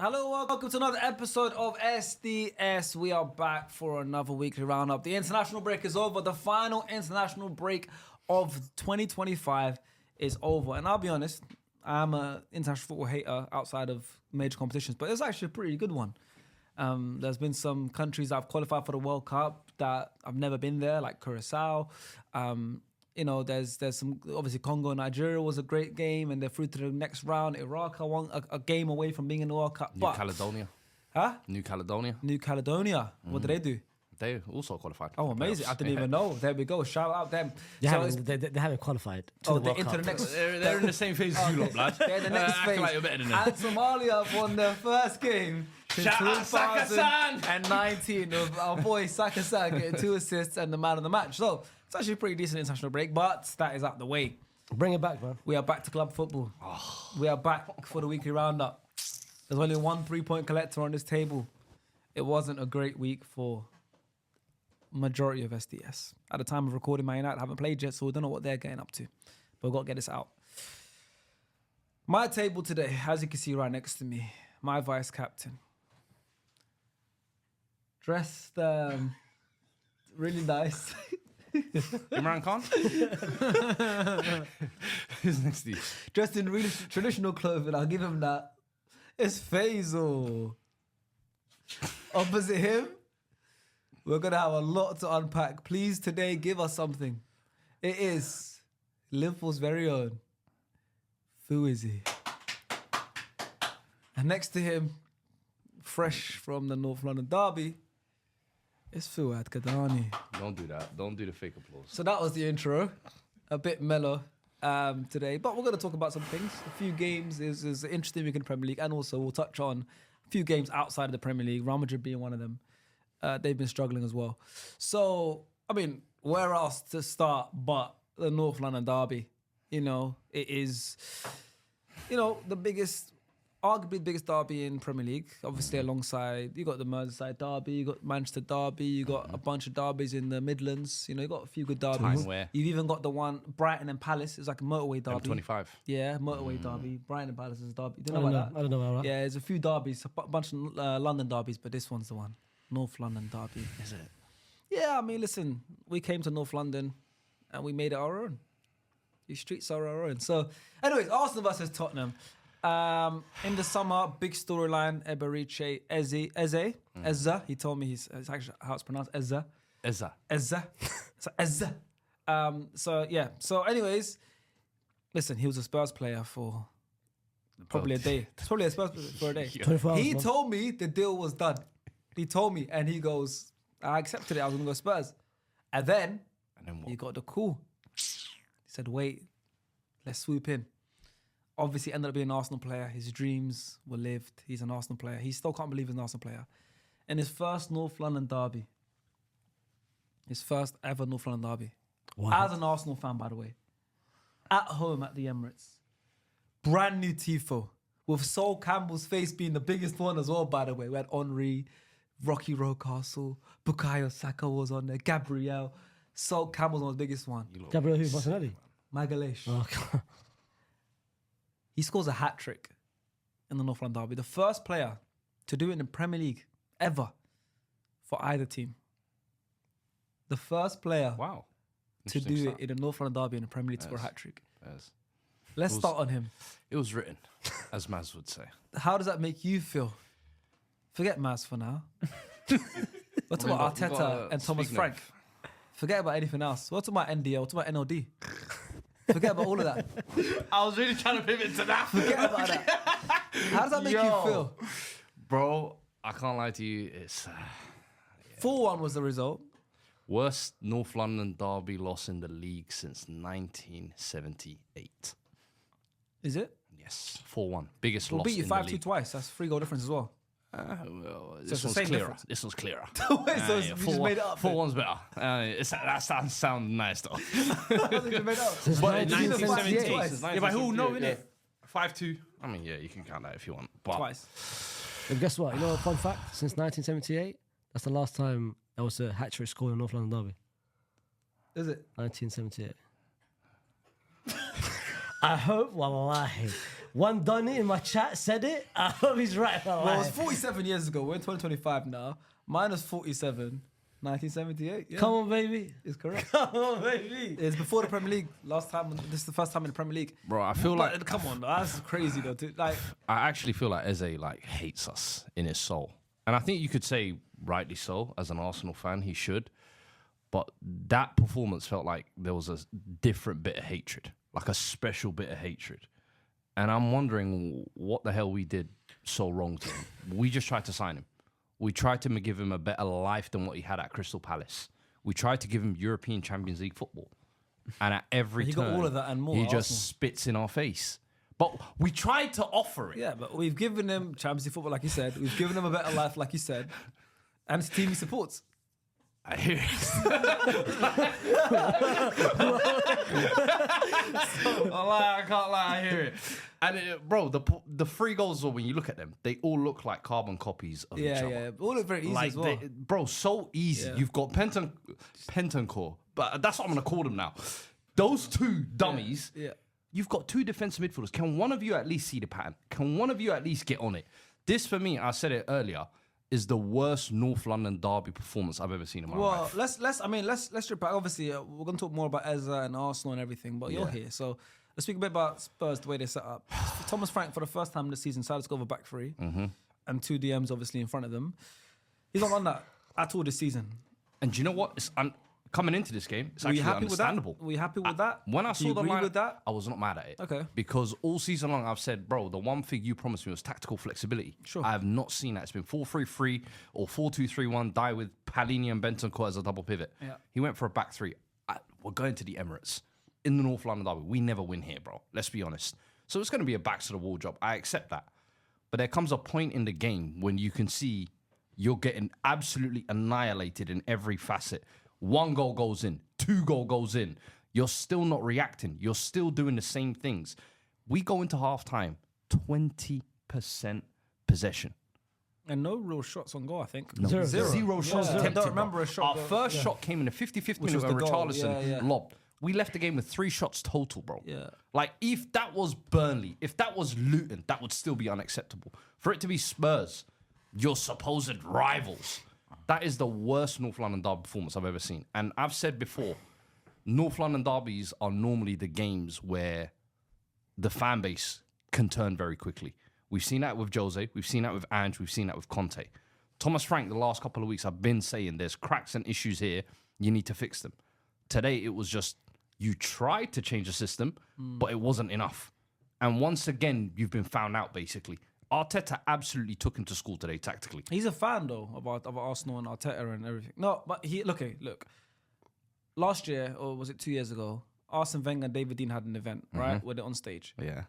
Hello, welcome to another episode of SDS. We are back for another weekly roundup. The international break is over. The final international break of 2025 is over. And I'll be honest, I'm an international football hater outside of major competitions, but it's actually a pretty good one. There's been some countries that have qualified for the World Cup that I've never been there, like Curacao. There's some, obviously Congo and Nigeria was a great game and they're through to the next round. Iraq are a game away from being in the World Cup. New Caledonia. Huh? New Caledonia. New Caledonia. What do they do? They also qualified. Oh, amazing. I didn't even know. There we go. Shout out them. They haven't qualified to the World into Cup. the next. They're in the same phase as you lot, blood. They're in the next phase. Like you're better than them. And Somalia won their first game since Shout out Saka-san. 2019 of our boy Saka-san getting 2 assists and the man of the match. So it's actually a pretty decent international break, but that is out the way. Bring it back, man. We are back to club football. We are back for the weekly roundup. There's only one 3-point collector on this table. It wasn't a great week for majority of SDS. At the time of recording, Man United haven't played yet, so we don't know what they're getting up to. But we've got to get this out. My table today, as you can see right next to me, my vice captain. Dressed really nice. Imran Khan? Who's next to you? Dressed in really traditional clothing, I'll give him that. It's Faisal. Opposite him, we're going to have a lot to unpack. Please, today, give us something. It is Liverpool's very own Fuizzi. And next to him, fresh from the North London derby, it's Fuad Kadani. Don't do that. Don't do the fake applause. So that was the intro. A bit mellow today. But we're going to talk about some things. A few games is an interesting week in the Premier League. And also we'll touch on a few games outside of the Premier League. Real Madrid being one of them. They've been struggling as well. So, I mean, where else to start but the North London derby? You know, it is, the biggest, arguably the biggest derby in Premier League. Obviously, alongside, you got the Merseyside derby, you got Manchester derby, you got a bunch of derbies in the Midlands. You got a few good derbies. You've even got the one, Brighton and Palace. It's like a motorway derby. M25. Yeah, motorway derby. Brighton and Palace is a derby. Do you I know about that? I don't know about that. Yeah, there's a few derbies, a bunch of London derbies, but this one's the one. North London derby. Is it? Yeah, I mean, listen, we came to North London and we made it our own. These streets are our own. So, anyways, Arsenal versus Tottenham. In the summer, big storyline, Eberiche Eze. He told me it's actually how it's pronounced, Eze. So, Eze. So anyways, listen, he was a Spurs player for probably a day. It's probably a Spurs player for a day. 24 hours, He man. told me the deal was done. He told me, and he goes, I accepted it. I was going to go Spurs. And then what? he got the call. He said, wait, let's swoop in. Obviously, ended up being an Arsenal player. His dreams were lived. He's an Arsenal player. He still can't believe he's an Arsenal player. In his first North London derby, his first ever North London derby, Wow. as an Arsenal fan, by the way, at home at the Emirates, brand new tifo, with Sol Campbell's face being the biggest one as well, by the way. We had Henry, Rocky Rocastle, Bukayo Saka was on there, Gabriel. Sol Campbell's was the biggest one. Gabriel who? Martinelli? Magalhaes. Oh, God. He scores a hat-trick in the North London derby. The first player to do it in the Premier League ever for either team. The first player Wow. to do it in the North London derby in the Premier League to score a hat-trick. Yes. Let's start on him. It was written, as Maz would say. How does that make you feel? Forget Maz for now. What's about Arteta and Thomas Frank? Forget about anything else. What's about NDL? What's about NLD? Forget about all of that. I was really trying to pivot to that. Forget about that. How does that make you feel? Bro, I can't lie to you. It's 4-1 was the result. worst North London derby loss in the league since 1978. Is it? Yes, 4-1. Biggest We'll loss beat you in the 5-2 league. twice. That's 3 goal difference as well. Well, it's this the one's same clearer. difference. This one's clearer. Wait, so you just made it up? 4-1's better. That sounds nice though. You made it up. But You did it 1978. twice. Yeah, but who know, innit? 5-2. I mean, yeah, you can count that if you want. But Twice. And guess what? You know a fun fact? Since 1978, that's the last time there was a hat-trick scored in North London derby. Is it? 1978. I hope, wallahi, One Donny in my chat said it. I hope he's right. Well, it was 47 years ago. We're in 2025 now. Minus 47. 1978. Yeah. Come on, baby. It's correct. Come on, baby. It's before the Premier League. Last time. This is the first time in the Premier League. Bro, I feel But, like come on, that's crazy though. Like, I actually feel like Eze like hates us in his soul, and I think you could say rightly so. As an Arsenal fan, he should. But that performance felt like there was a different bit of hatred, like a special bit of hatred. And I'm wondering what the hell we did so wrong to him. We just tried to sign him. We tried to give him a better life than what he had at Crystal Palace. We tried to give him European Champions League football. And at every He turn, got all of that and more he at just Arsenal. spits in our face. But we tried to offer it. yeah, but we've given him Champions League football, like you said. We've given him a better life, like you said. And it's the team he supports. I hear it. I can't lie, I hear it. And bro, the 3 goals, when you look at them, they all look like carbon copies of each Yeah, other. yeah. All look very easy Like as well. bro, so easy. Yeah. You've got Pentoncourt, but that's what I'm gonna call them now. Those 2 dummies. Yeah. You've got 2 defensive midfielders. Can one of you at least see the pattern? Can one of you at least get on it? This, for me, I said it earlier, is the worst North London derby performance I've ever seen in my Well, life. let's strip back. Obviously, we're going to talk more about Eze and Arsenal and everything, but you're Yeah. here. So let's speak a bit about Spurs, the way they set up. Thomas Frank, for the first time this season, decided to go over back 3 and 2 DMs, obviously, in front of them. He's not on that at all this season. And do you know what? Coming into this game, it's Were you actually happy with that? understandable. Were you happy with that? When I Do you saw the agree line, with that? I was not mad at it. Okay. Because all season long, I've said, bro, the one thing you promised me was tactical flexibility. Sure. I have not seen that. It's been 4-3-3 or 4-2-3-1, die with Palini and Bentoncourt as a double pivot. Yeah. He went for a back 3. We're going to the Emirates in the North London derby. We never win here, bro. Let's be honest. So it's going to be a backs to the wall job. I accept that. But there comes a point in the game when you can see you're getting absolutely annihilated in every facet. 1 goal goes in, 2 goes in. You're still not reacting. You're still doing the same things. We go into halftime, 20% possession. And no real shots on goal, I think. No. Zero shots Yeah. I attempted. don't remember bro. a shot Our go- first yeah. shot came in the 55th Which minute was when the goal. Richarlison Yeah. lobbed. We left the game with 3 shots total, bro. Yeah. Like, if that was Burnley, if that was Luton, that would still be unacceptable. For it to be Spurs, your supposed rivals, that is the worst North London derby performance I've ever seen. And I've said before, North London derbies are normally the games where the fan base can turn very quickly. We've seen that with Jose. We've seen that with Ange. We've seen that with Conte. Thomas Frank, the last couple of weeks, I've been saying there's cracks and issues here. You need to fix them. Today, it was just you tried to change the system, but it wasn't enough. And once again, you've been found out, basically. Arteta absolutely took him to school today, tactically. He's a fan, though, of Arsenal and Arteta and everything. No, but look. Last year, or was it 2 years ago, Arsene Wenger and David Dean had an event, right? Where they're on stage. Yeah.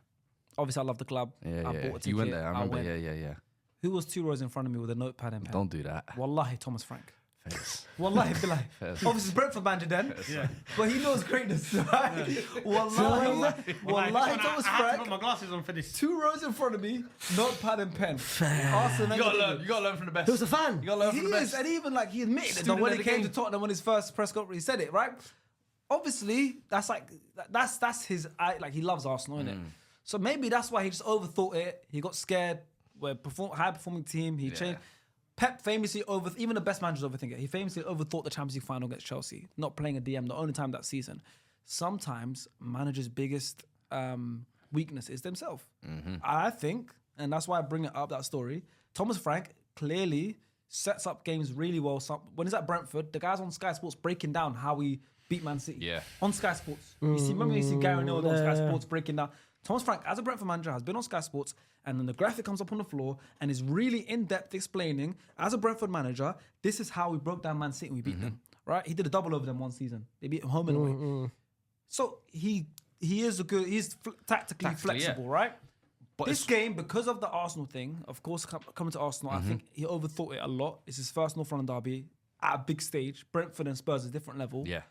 Obviously, I love the club. I bought a ticket. You went there, I remember. went. Yeah. Who was 2 rows in front of me with a notepad and pen? Don't do that. Wallahi, Thomas Frank. Face. Wallahi, billahi. Obviously, Brentford manager then. But he knows greatness, right? Wallahi, Thomas I had to Frank. put my glasses on for this. 2 rows in front of me, notepad and pen. Arsene Wenger. You gotta learn from the best. He was a fan. You gotta learn He from the is, best. and even like he admitted it. Student That when of he the came game. to Tottenham on his first press conference, he said it, right? Obviously, that's his. Like he loves Arsenal, innit? So maybe that's why he just overthought it. He got scared. We're high performing team. He changed. Pep famously even the best managers overthink it. He famously overthought the Champions League final against Chelsea, not playing a DM the only time that season. Sometimes managers' biggest weakness is themselves. I think, and that's why I bring it up, that story. Thomas Frank clearly sets up games really well. When he's at Brentford, the guys on Sky Sports breaking down how we beat Man City. Yeah. On Sky Sports. Remember you see Gary Neville on Sky Sports breaking down. Thomas Frank, as a Brentford manager, has been on Sky Sports, and then the graphic comes up on the floor and is really in-depth explaining, as a Brentford manager, this is how we broke down Man City and we beat them, right? He did a double over them one season. They beat him home and away. So he's tactically flexible, right? But This game, because of the Arsenal thing, of course, coming to Arsenal, I think he overthought it a lot. It's his first North London derby at a big stage. Brentford and Spurs is a different level. Yeah.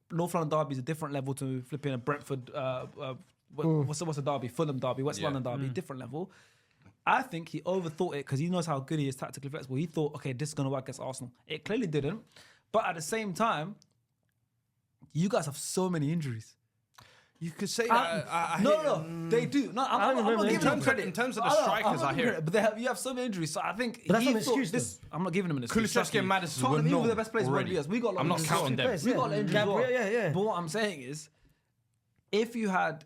North London derby is a different level to flipping a Brentford. What's the derby? Fulham derby, West London derby, different level. I think he overthought it because he knows how good he is tactically flexible. He thought, okay, this is going to work against Arsenal. It clearly didn't. But at the same time, you guys have so many injuries. You could say that. No, they do. No, I'm not remember. giving them credit. In terms of the strikers, I hear it. But you have so many injuries, so I think But that's he not an thought excuse, this. I'm not giving him an excuse. Kulusevski and Maddison Tottenham, were even known the best players were already. years. We got a lot I'm of not injuries. counting them. We got a lot of injuries. as well. Yeah. But what I'm saying is, if you had,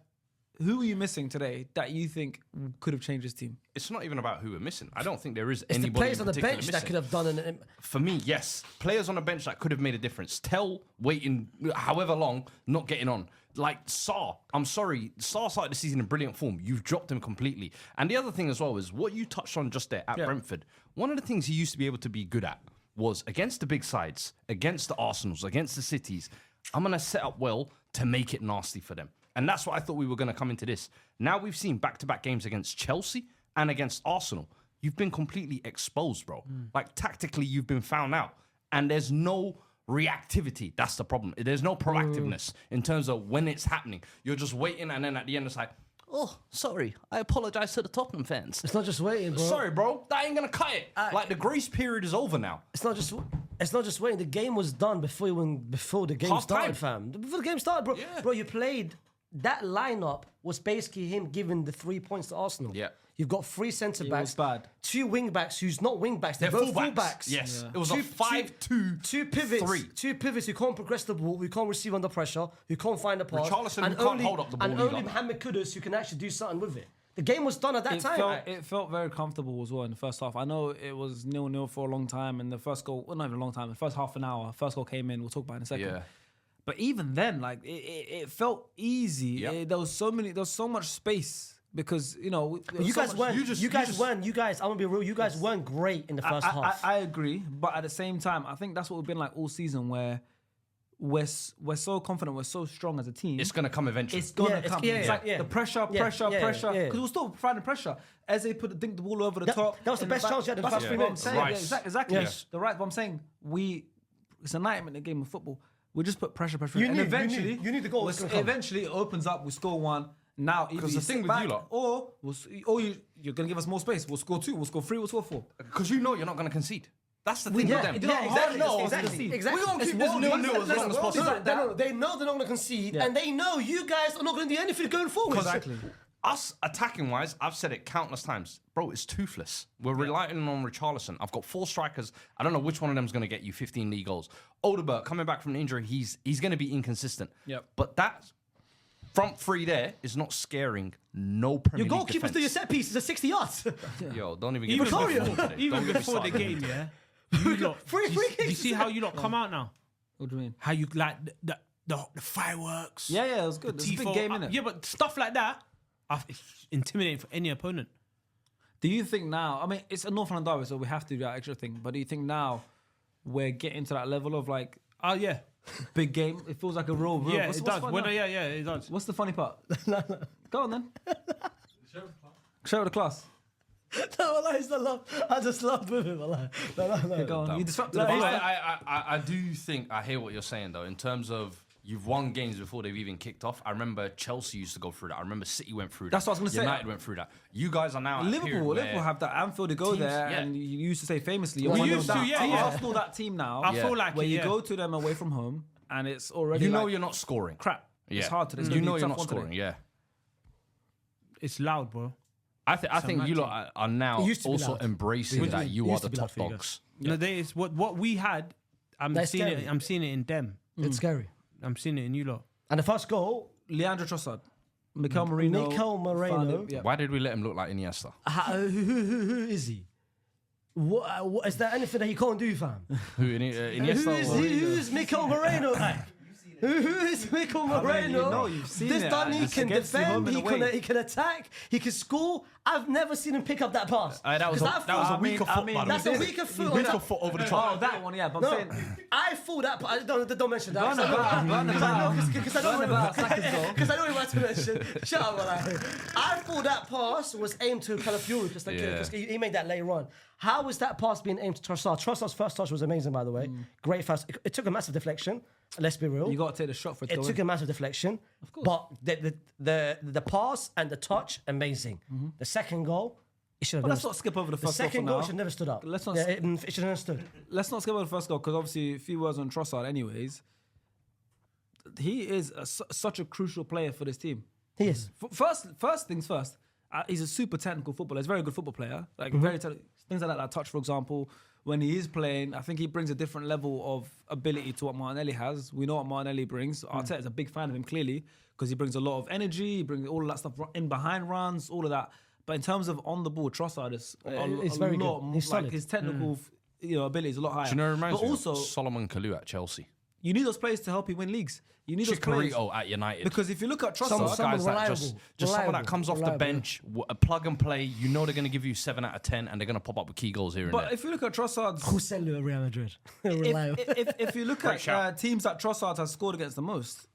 who are you missing today that you think could have changed this team? It's not even about who we're missing. I don't think there is It's the anybody players in on the particular bench that missing. could have done an. For me, yes. Players on the bench that could have made a difference. Tell waiting however long, not getting on. Like Sarr, I'm sorry. Sarr started the season in brilliant form. You've dropped him completely. And the other thing as well is what you touched on just there at Brentford. One of the things he used to be able to be good at was against the big sides, against the Arsenals, against the Cities. I'm going to set up well to make it nasty for them. And that's what I thought we were going to come into this. Now we've seen back-to-back games against Chelsea and against Arsenal. You've been completely exposed, bro. Like, tactically, you've been found out. And there's no reactivity. That's the problem. There's no proactiveness in terms of when it's happening. You're just waiting, and then at the end, it's like, oh, sorry. I apologize to the Tottenham fans. It's not just waiting, bro. Sorry, bro. That ain't going to cut it. Like, the grace period is over now. It's not just waiting. The game was done before the game Half started, time. fam. Before the game started, bro. Yeah. Bro, you played. That lineup was basically him giving the 3 points to Arsenal. Yeah. You've got 3 centre backs, was bad. 2 wing backs who's not wing backs. They're both full backs. Yes. Yeah. It was a 5-2. 2 pivots. 3. 2 pivots who can't progress the ball, who can't receive under pressure, who can't find the pass. Richarlison who can't hold up the ball And only either. Mohamed Kudus who can actually do something with it. The game was done at that time. It felt very comfortable as well in the first half. I know it was 0-0 for a long time, and the first goal, well, not even a long time, the first half an hour, first goal came in. We'll talk about it in a second. Yeah. But even then, like it felt easy. Yep. There was so much space because there was You so guys much- weren't. you just- I'm gonna be real. You guys weren't great in the first half. I agree, but at the same time, I think that's what we've been like all season, where we're so confident, we're so strong as a team. It's going to come eventually. It's gonna it's- come. yeah, It's yeah, like yeah. the pressure. Yeah, Because yeah. we're still providing pressure. As they dink the ball over the top. that was the in best back. chance you had in the That's first 3 what I'm minutes. saying. Right. Yeah, exactly. Yeah. The right. But I'm saying it's a nightmare in the game of football. We just put pressure. You and need- eventually, you need the goal. It's gonna come. Eventually, it opens up. We score one. Now, either 'Cause you the thing sit with back, you lot- or you're gonna give us more space. We'll score 2. We'll score 3. We'll score 4. Because you know you're not going to concede. That's the thing Yeah, with them. exactly. No, Exactly. We're going to keep this 0-0 as long as possible. They know they're not going to concede, and they know you guys are not going to do anything going forward. Exactly. Us attacking wise, I've said it countless times. Bro, it's toothless. We're relying on Richarlison. I've got 4 strikers. I don't know which one of them is going to get you 15 league goals. Odegaard, coming back from an injury, he's going to be inconsistent. Yep. But that front 3 there is not scaring no Premier Your League goalkeepers defense. do your set pieces at 60 yards. Yo, don't even get Even me started Victoria. today. Even Don't get me before the started. game, yeah. You lot, Free do you kicks. see how you lot come out now? What do you mean? How you like the fireworks? Yeah, it was good. It's a big tifo, game, innit? Yeah, but stuff like that, it's intimidating for any opponent. Do you think now? I mean, it's a North London derby, so we have to do that extra thing. But do you think now we're getting to that level of like Oh yeah, big game? It feels like a real. yeah, what's it does. fun When now? yeah, it does. What's the funny part? Go on then. Show the class. No, I just love. I just loved with him. No. Go on. You disrupted But the vibe. I do think I hear what you're saying though. In terms of you've won games before they've even kicked off. I remember Chelsea used to go through that. I remember City went through that. That's what I was gonna say. United went through that. You guys are now at a period Liverpool where have that Anfield to go teams- there, yeah. and you used to say famously, We you're used to, yeah, yeah. Arsenal that team now. I feel like where it, you yeah. go to them away from home, and it's already you know like you're not scoring. crap. Yeah. It's hard today. It's You gonna know be a you're tough not one today. scoring. Yeah. It's loud, bro. I think you matching. lot are now It used to be also loud. embracing It that you are used the to be top loud for you dogs. No, it's what we had. That's scary. I'm seeing it in them. It's scary. I'm seeing it in you lot. And the first goal, Leandro Trossard, Mikel Merino. Mikel Merino. found it, yeah. Why did we let him look like Iniesta? who is he? What is there anything that he can't do, fam? Who Iniesta? or- Who is Mikel Moreno like? Who is Mikel Moreno? know, you've seen This it. done, he It's can against you home defend, and away. he can attack, he can score. I've never seen him pick up that pass. That was 'Cause a, that was a I mean- weaker I foot, mean, by the That's way. a weaker foot. Weaker foot over the Oh, top. that one, yeah. But I'm No, saying, I thought that. Don't mention that. Burn about, Because I know Saka's because I know what to mention. Shut up, man. I thought that pass was aimed to Calafiori because he made that later on. How was that pass being aimed to Trossard? Trossard's first touch was amazing, by the way. Great first. It took a massive deflection. Let's be real. you got to take the shot for it to It go took in. a massive deflection. Of course. But the pass and the touch, amazing. The second goal, it should have But never let's not skip over the The first goal for second goal now. should have never stood up. Let's not Yeah, it should have never stood. Let's not skip over the first goal because obviously a few words on Trossard anyways. he is such a crucial player for this team. He is. First things first. He's a super technical footballer. He's a very good football player. Like very things like that touch, for example. When he is playing, I think he brings a different level of ability to what Martinelli has. We know what Martinelli brings. Arteta is a big fan of him, clearly, because he brings a lot of energy. He brings all of that stuff in behind runs, all of that. But in terms of on the ball, Trossard is it's very lot, good. He's like solid. his technical ability is a lot higher. Do you know what reminds but me also, of Solomon Kalou at Chelsea? you need those players to help you win leagues. You need those players. Chikorito at United. Because if you look at Trossard, Someone guys that reliable. just someone that Reliable. comes off the Reliable, bench, a plug and play. You know they're going to give you 7 out of 10, and they're going to pop up with key goals here and but there. if you look at Trossard's, Joselu at Real Madrid. Reliable. if you look Great at shout. teams that Trossard has scored against the most,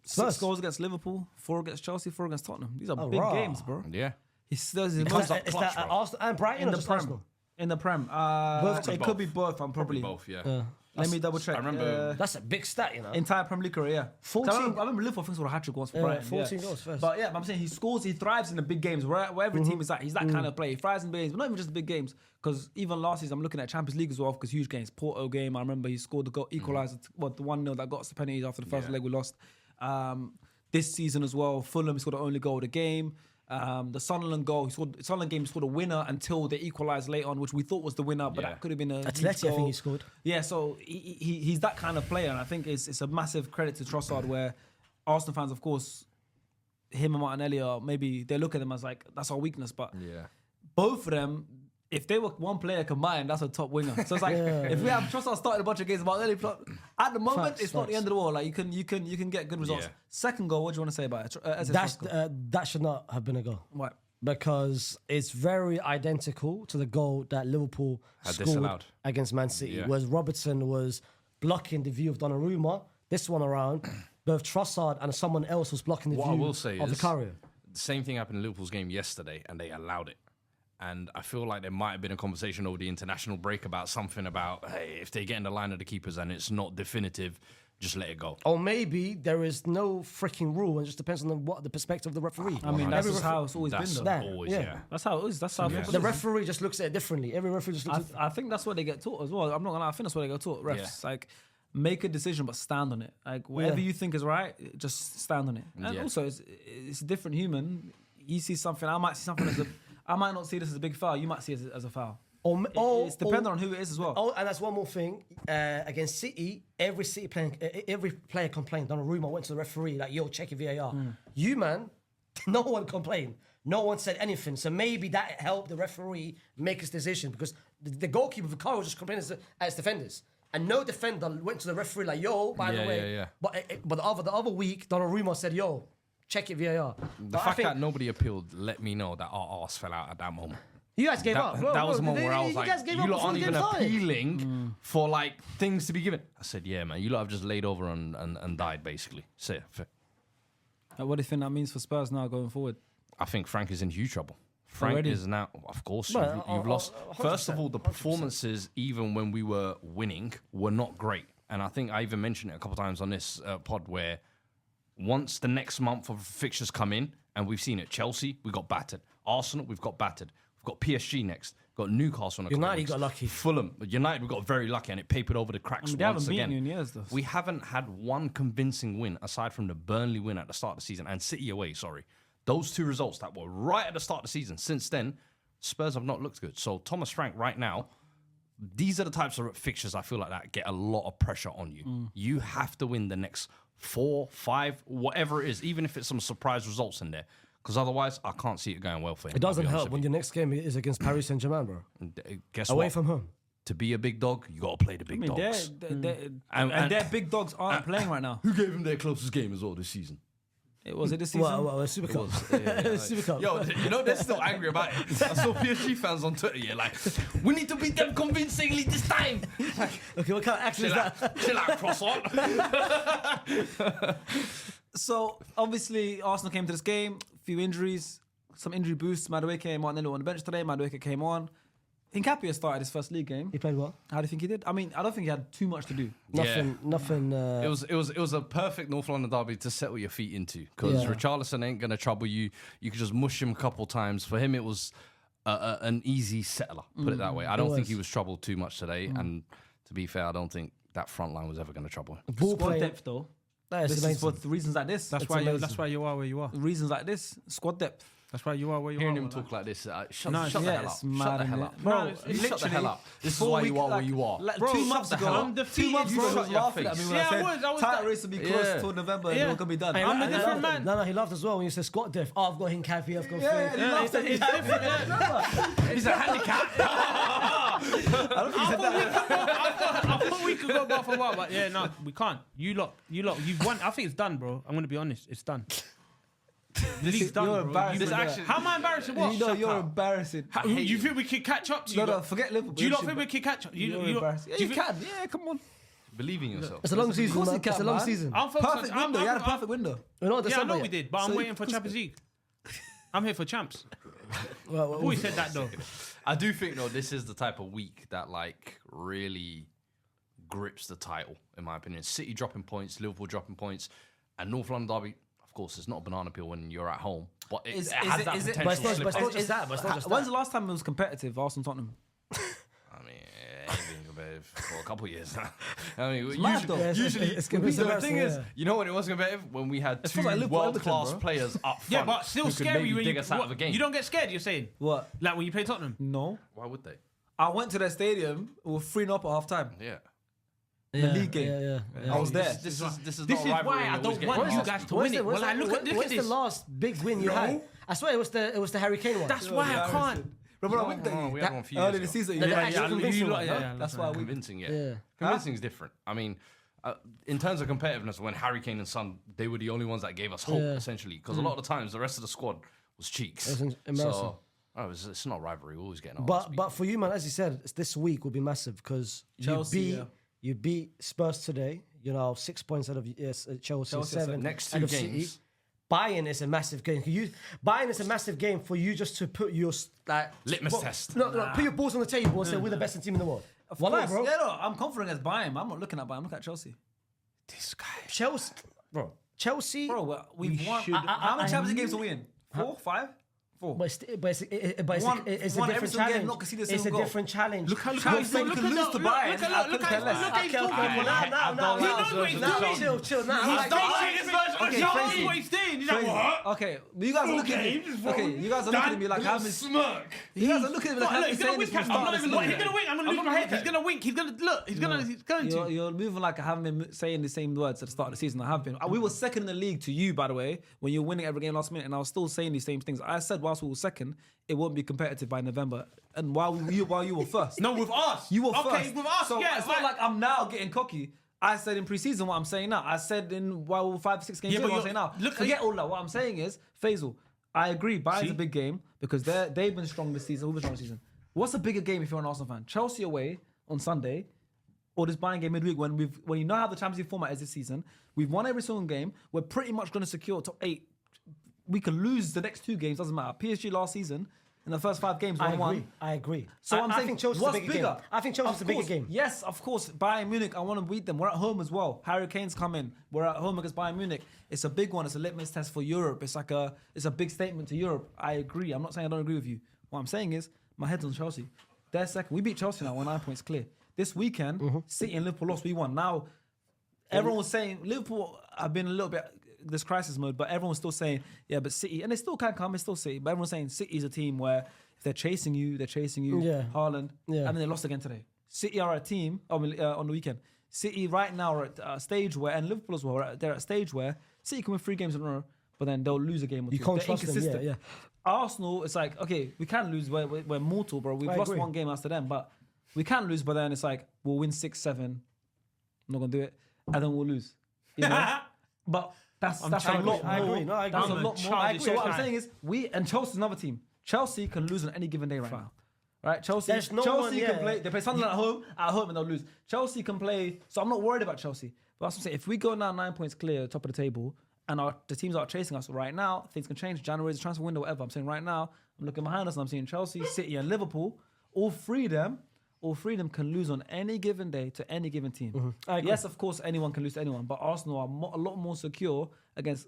6 goals against Liverpool, 4 against Chelsea, 4 against Tottenham. These are big rah. games, bro. Yeah. He does his comes most up Is clutch, that bro. Arsenal and Brighton in or the just Prem. Arsenal? In the Prem. Both It could be both. I'm probably. both. Yeah. Let me double check. I remember- That's a big stat, you know. Entire Premier League career, yeah. 14 I remember Liverpool thinks what a hat-trick was for Brighton. 14 goals first. But yeah, I'm saying he scores, he thrives in the big games. Wherever team is at, he's that kind of player. He thrives in big games, but not even just the big games. Because even last season, I'm looking at Champions League as well, because huge games. Porto game, I remember he scored the goal, equalised, the 1-0 that got us the penalties after the first leg we lost. This season as well, Fulham scored the only goal of the game. The Sunderland goal, Sunderland game, he scored a winner until they equalised late on, which we thought was the winner, but that could have been a Atleti, huge I think goal. he scored. Yeah, so he's that kind of player, and I think it's a massive credit to Trossard, where Arsenal fans, of course, him and Martinelli are maybe they look at them as like that's our weakness, but both of them, if they were one player combined, that's a top winger. So it's like if we have Trossard starting a bunch of games, Martinelli at the moment Facts, it's not the end of the world. Like you can get good results. Yeah. Second goal, what do you want to say about it? That should not have been a goal. What? Because it's very identical to the goal that Liverpool scored disallowed. against Man City, Yeah. whereas Robertson was blocking the view of Donnarumma. This one around, both Trossard and someone else was blocking the What I view will say of is- Vicario. The same thing happened in Liverpool's game yesterday, and they allowed it. And I feel like there might have been a conversation over the international break about something about, hey, if they get in the line of the keepers and it's not definitive, just let it go. Or maybe there is no freaking rule and it just depends on the perspective of the referee. I mean, that's Every just how it's always That's been, though. That, always, yeah. yeah. That's how it is. That's how the referee just looks at it differently. Every referee just looks at it. I think that's what they get taught as well. I'm not gonna lie, I think that's what they get taught. Refs, like, make a decision but stand on it. Like whatever you think is right, just stand on it. And also, it's a different human. You see something, I might see something I might not see this as a big foul. You might see it as a foul. It's dependent on who it is as well. Oh, and that's one more thing. Against City, every player complained. Donnarumma went to the referee like, "Yo, check your VAR." You man, no one complained. No one said anything. So maybe that helped the referee make his decision because the goalkeeper Vicario was just complaining as defenders, and no defender went to the referee like, "Yo, by the way." But the other week, Donnarumma said, "Yo, check your VAR." The fact that nobody appealed let me know that our arse fell out at that moment. You guys gave up. That was the moment where I was you like, guys gave you up lot before aren't the even game started. appealing for like things to be given. I said, yeah, man, you lot have just laid over and died, basically. So, yeah, What do you think that means for Spurs now going forward? I think Frank is in huge trouble. Frank Already? is now, of course, Well, you've lost. 100%, First of all, the performances, even when we were winning, were not great. And I think I even mentioned it a couple of times on this pod where once the next month of fixtures come in, and we've seen it, Chelsea, we got battered. Arsenal, we've got battered. We've got PSG next. We've got Newcastle on a couple United weeks. got lucky. Fulham. United, we got very lucky, and it papered over the cracks They once haven't beaten again. you in years, though. We haven't had one convincing win aside from the Burnley win at the start of the season and City away, sorry. Those two results that were right at the start of the season. Since then, Spurs have not looked good. So Thomas Frank right now, these are the types of fixtures I feel like that get a lot of pressure on you. You have to win the next 4, 5, whatever it is, even if it's some surprise results in there. Because otherwise, I can't see it going well for him. It doesn't I'll be honest help when with your next game is against Paris Saint-Germain, bro. you. Guess Away what? from home. To be a big dog, you got to play the big I mean, dogs. and their big dogs aren't playing right now. Who gave him their closest game as well this season? Was it this season? Well, Super Cup. Super Cup. Yo, you know, they're still angry about it. I saw PSG fans on Twitter, like, we need to beat them convincingly this time. Okay, what kind of action is that? Chill out, croissant. So, obviously, Arsenal came to this game, few injuries, some injury boosts. Madueke and Martinelli on the bench today. Madueke came on. Nkapia started his first league game. He played well. How do you think he did? I mean, I don't think he had too much to do. Nothing. It was a perfect North London derby to settle your feet into because Richarlison ain't gonna trouble you. You could just mush him a couple times. For him, it was an easy settler. Put it that way. I don't think he was troubled too much today. And to be fair, I don't think that front line was ever gonna trouble him. Ball Squad play. depth, though. That is This is for amazing. reasons like this. That's why you are where you are. Reasons like this. Squad depth. That's why you are where you Hearing are. him talk like this, shut No, the yeah, hell up. it's Shut mad, the hell innit? up. Bro, Shut the literally, hell up. This is 4 why weeks, you are where like- you are. Like Bro, 2 months shut the ago, hell up. I'm 2 defeated, months ago, bro. he was Shut your laughing at me face. when Yeah, I I was said that- title race will be close Yeah. till November and Yeah. it can be done. Hey, I'm a and he different laughed- man. No, he laughed as well when you said squad depth. Oh, I've got Hincapi, I've got Yeah, Fred. he laughed at me. It's different. He's a handicap. I thought we could go bar for bar, but yeah, no, we can't. You lot, you've won. I think it's done, bro. I'm gonna be honest, it's done. The league's done, You're bro. embarrassing. There's actually- How am I embarrassing? What? You know, Shut you're up. embarrassing. You think we can catch up to you? No, lot? forget Liverpool. Do you not think we can catch up? You're You- embarrassing. Yeah, do you you think- can. Yeah, come on. Believe in yourself. It's a long season, course man. he can, It's a long man. season. I'm focused Perfect on. window. You had a perfect window. We're not Yeah, I December know yet. we did, but I'm So waiting for Champions League. I'm here for champs. Well, Who said that though? I do think though this is the type of week that like really grips the title, in my opinion. City dropping points, Liverpool dropping points, and North London derby. Of course, it's not a banana peel when you're at home, but it, Is- it has is that it- is it- potential But it's not- slip but it's up. not just that. But it's not just When's that. the last time it was competitive, Arsenal Tottenham? I mean, it ain't been competitive for a couple of years now. I mean, mad usually, though. Yeah, usually it's the embarrassing, thing is, yeah. you know when it was competitive? When we had It two feels like Liverpool world-class Everton, bro. players up front Yeah, but still who could scary maybe when dig you us out of a game. You don't get scared. You're saying What? like when you play Tottenham. No. Why would they? I went to their stadium. We were 3-0 at half time. Yeah. Yeah, league game. Yeah. I was there. This is This not is a rivalry why and I always don't get want lost. you guys to win it. Well, like, look at What's this. the last big win you had? I swear it was the Harry Kane one. That's why I can't. Remember I No, winked at no, you? we had one a few Early years this ago. season. The Yeah, actual yeah, convincing you one, lot, huh? yeah, that's why we. Convincing, yeah. Yeah. Convincing is different. I mean, in terms of competitiveness, when Harry Kane and Son, they were the only ones that gave us hope, Yeah. essentially. Because a lot of the times, the rest of the squad was cheeks. It was embarrassing. So, it's not a rivalry. We're always getting on. But for you, man, as you said, this week will be massive because Chelsea, you beat Spurs today. You know, 6 points out of Chelsea, Chelsea, 7 next out two of City. games. Bayern is a massive game. Bayern is a massive game for you just to put your like Litmus test. No, put your balls on the table and say we're the best team in the world. Of Wallah, course. bro. Yeah, no, I'm confident against Bayern. I'm not looking at Bayern. I'm looking at Chelsea. This guy. Chelsea, bro. Chelsea, Bro, we've won. should- How many Champions League games are we in? 4, 5, 4. but it's a Won- different won every challenge. single game, not conceded a It's a single goal. different challenge. Look how You're he's saying look you can lose to Bayern. I look couldn't at care less. look at he's Okay, talking. well, now, He knows what he's doing. chill. Now, He's like, doing his version. Okay, He knows crazy. what he's doing. He's like, Crazy. what? Okay, you guys are looking at me. Okay, you guys are looking at me like having. smirk. You guys are looking at me like Look, having he's gonna saying this wink from at the me. I'm start not of the even looking. season. He's gonna wink. I'm gonna lose my head. He's gonna wink. He's gonna look. He's going to. You're moving like I haven't been saying the same words at the start of the season. I have been. We were second in the league to you, by the way, when you're winning every game last minute, and I was still saying these same things. I said whilst we were second, it won't be competitive by November, and while you were first. No, with us. You were first. Okay, with us. So Yeah, it's not like I'm now getting cocky. I said in preseason what I'm saying now. I said in while we're 5, 6 games Yeah, in but what I'm you're- saying now. look, Forget all that. What I'm saying is, Faisal, I agree. Bayern's See? a big game because they've been strong this season. We've been strong this season. What's a bigger game if you're an Arsenal fan? Chelsea away on Sunday, or this Bayern game midweek when you know how the Champions League format is this season. We've won every single game. We're pretty much going to secure top 8. We can lose the next 2 games. Doesn't matter. PSG last season in the first 5 games I 1-1. agree. I agree. So I'm I saying, think Chelsea's what's a bigger bigger? game. I think Chelsea's Of a bigger course, game. Yes, of course. Bayern Munich, I want to beat them. We're at home as well. Harry Kane's coming. We're at home against Bayern Munich. It's a big one. It's a litmus test for Europe. It's a big statement to Europe. I agree. I'm not saying I don't agree with you. What I'm saying is my head's on Chelsea. They're second. We beat Chelsea now. We're 9 points clear. This weekend, City and Liverpool lost. We won. Now, everyone was saying Liverpool have been a little bit this crisis mode, but everyone's still saying, yeah, but City, and they still can't come. It's still City, but everyone's saying City's a team where if they're chasing you. Yeah. Haaland, Yeah. and then they lost again today. City are a team on the weekend. City right now are at a stage where, and Liverpool as well, they're at a stage where City can win 3 games in a row, but then they'll lose a game or 2. You can't They're trust them, inconsistent. yeah. Arsenal, it's like, okay, we can lose. We're mortal, bro. We've I lost agree. 1 game after them, but we can lose. But then it's like we'll win 6, 7. I'm not gonna do it, and then we'll lose. You know? But that's a trying to lot agree. more. I agree. No, I agree. That's a I'm a lot more. childish So what I'm guy. saying is, and Chelsea's another team. Chelsea can lose on any given day right now. Right? Chelsea There's no Chelsea one, can yeah. play. They play Sunderland at home, and they'll lose. Chelsea can play. So I'm not worried about Chelsea. But that's what I'm saying. If we go now 9 points clear, top of the table, and the teams that are chasing us right now, things can change. January's a transfer window, whatever. I'm saying right now, I'm looking behind us and I'm seeing Chelsea, City, and Liverpool. All three of them can lose on any given day to any given team. I agree. Yes, of course, anyone can lose to anyone, but Arsenal are a lot more secure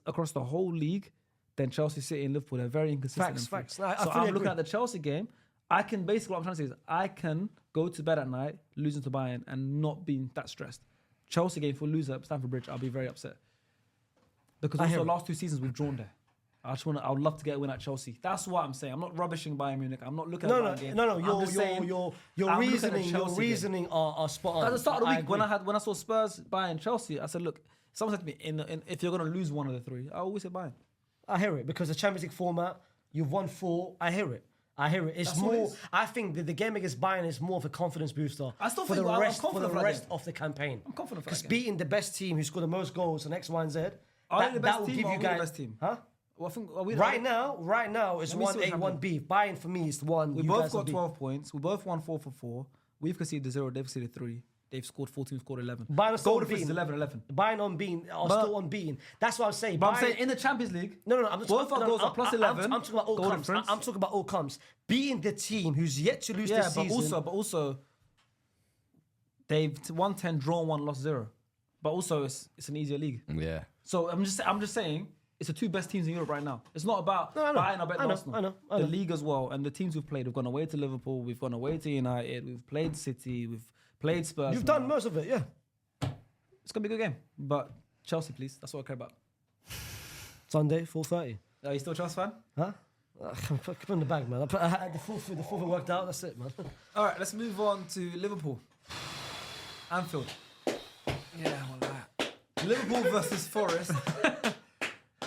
across the whole league than Chelsea, City, and Liverpool. They're very inconsistent. Facts. them I three. So fully I'm looking agree. at the Chelsea game. I can basically what I'm trying to say is I can go to bed at night losing to Bayern and not being that stressed. Chelsea game, if we lose at Stamford Bridge, I'll be very upset. Because I also hear the it. last 2 seasons we've drawn there. I would love to get a win at Chelsea. That's what I'm saying. I'm not rubbishing Bayern Munich. I'm not looking at Bayern games. No. I'm Your just saying, your I'm looking at reasoning, your Chelsea reasoning are spot on. At the start of the week, agree. when I saw Spurs, Bayern, Chelsea, I said, look, someone said to me, if you're going to lose one of the 3, I always say Bayern. I hear it because the Champions League format, you've won 4. I hear it. It's That's all it more. is. I think that the game against Bayern is more of a confidence booster. I still for think the I'm rest confident for the for that rest game. of the campaign. I'm confident for because that game. beating the best team who scored the most goals and X, Y, and Z. Are that, they the that best will team give or you are we the guys. best team? Huh? Well, I think, are we Right now, it's Let me see 1A, what's happening. 1B. Bayern for me is the one. We you both guys got have beat. 12 points. We both won 4 for 4. We've conceded 0. They've conceded 3. They've scored 14. We've scored 11. Bayern are still Goal difference is unbeaten. 11. Bayern unbeaten are But- still unbeaten. That's what I'm saying. But I'm Bayern- saying in the Champions League, No. I'm not both talking- our goals are plus 11. I'm talking about all goal comes. difference. I'm talking about all comes. Beating the team who's yet to lose Yeah, this but season. also, they've won 10, drawn 1, lost 0. But also, it's an easier league. Yeah. So I'm just saying, it's the 2 best teams in Europe right now. It's not about No, I know. Bayern, I bet I know, Arsenal. I know. The league as well, and the teams we've played. We've gone away to Liverpool. We've gone away to United. We've played City. We've played Spurs. You've now. done most of it, yeah. It's gonna be a good game. But Chelsea, please. That's what I care about. Sunday, 4:30. Are you still a Chelsea fan? Huh? Keep in the bag, man. I had the fourth worked out. That's it, man. All right, let's move on to Liverpool. Anfield. Yeah, well, that. Liverpool versus Forest.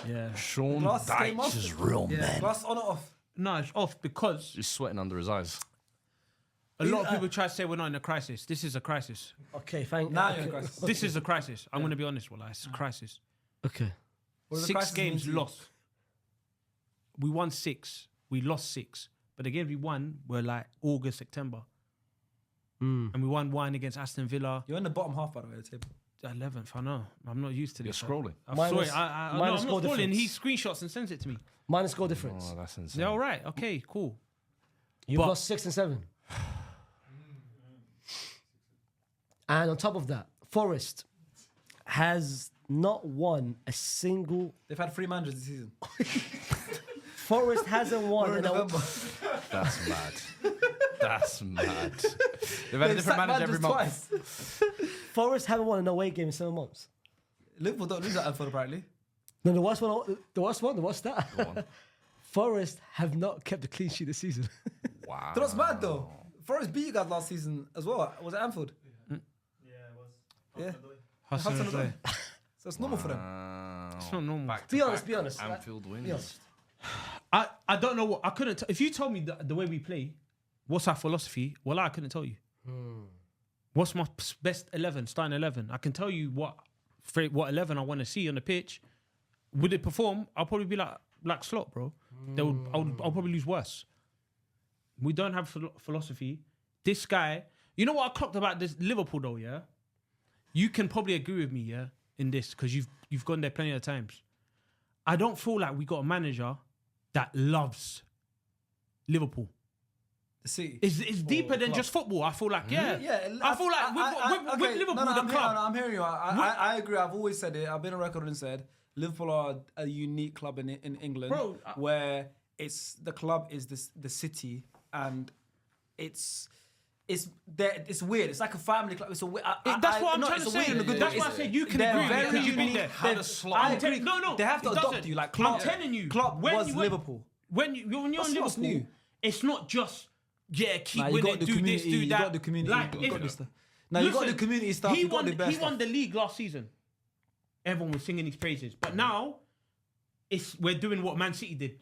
Yeah. Sean Glass came off. Dyche is real Yeah, man. glass on or off? No, it's off because He's sweating under his eyes. a lot of people try to say we're not in a crisis. This is a crisis. Okay, thank you. Now okay. you're in a crisis. This is a crisis. I'm going to be honest, Wallah. It's a crisis. Okay. What does the 6 crisis mean games to you? lost. We won 6. We lost 6. But the games we won were like August, September. And we won 1 against Aston Villa. You're in the bottom half, by the way, of the table. 11th, I know. I'm not used to You're this. scrolling. I'm Minus- sorry. I'm minus not goal scrolling. difference. He screenshots and sends it to me. Minus goal difference. Oh, that's insane. Yeah, all right. Okay, cool. You've but- lost 6 and 7. And on top of that, Forest has not won a single. They've had 3 managers this season. Forest hasn't won. We're in in a- November. That's mad. That's mad. They've had a different sacked manager every managers month. twice. Forest haven't won an away game in 7 months. Liverpool don't lose at Anfield, apparently. No, the worst that. Forest have not kept a clean sheet this season. Wow. That's mad, though. Forest beat you guys last season as well. Was it Anfield? Yeah, it was. Yeah. Hudson Hudson Odoi. Odoi. So it's normal for them. It's not normal. Be honest, be honest. Anfield wins. Be honest. I don't know what I couldn't. If you told me the way we play, what's our philosophy? Well, I couldn't tell you. What's my best 11, starting 11? I can tell you what 11 I want to see on the pitch. Would it perform? I'll probably be like Slot, bro. I'll probably lose worse. We don't have philosophy. This guy, you know what I clocked about this Liverpool though, yeah? You can probably agree with me, yeah, in this because you've gone there plenty of times. I don't feel like we got a manager that loves Liverpool. The City. It's deeper than club. just football. I feel like, yeah. Yeah, I feel like with Liverpool, no, the I'm club. I'm hearing you. I agree. I've always said it. I've been on record and said Liverpool are a unique club in England, Bro, where the club is the city, and it's weird. It's like a family club. It's a That's what I'm trying to say. Weird in a good That's way. why I said you can They're agree with me very because you've been unique. there. How does Slot? I agree. No, They have to it adopt doesn't. you. Like I'm Klopp, telling you, Klopp when was you- Liverpool. When you're in That's what's Liverpool, new. it's not just keep Nah, you winning, got the do community. this, do You that. got the community. Like, You got if- the stuff. Now you got the Listen, community stuff. He You got won. the best He won stuff. the league last season. Everyone was singing his praises, but now we're doing what Man City did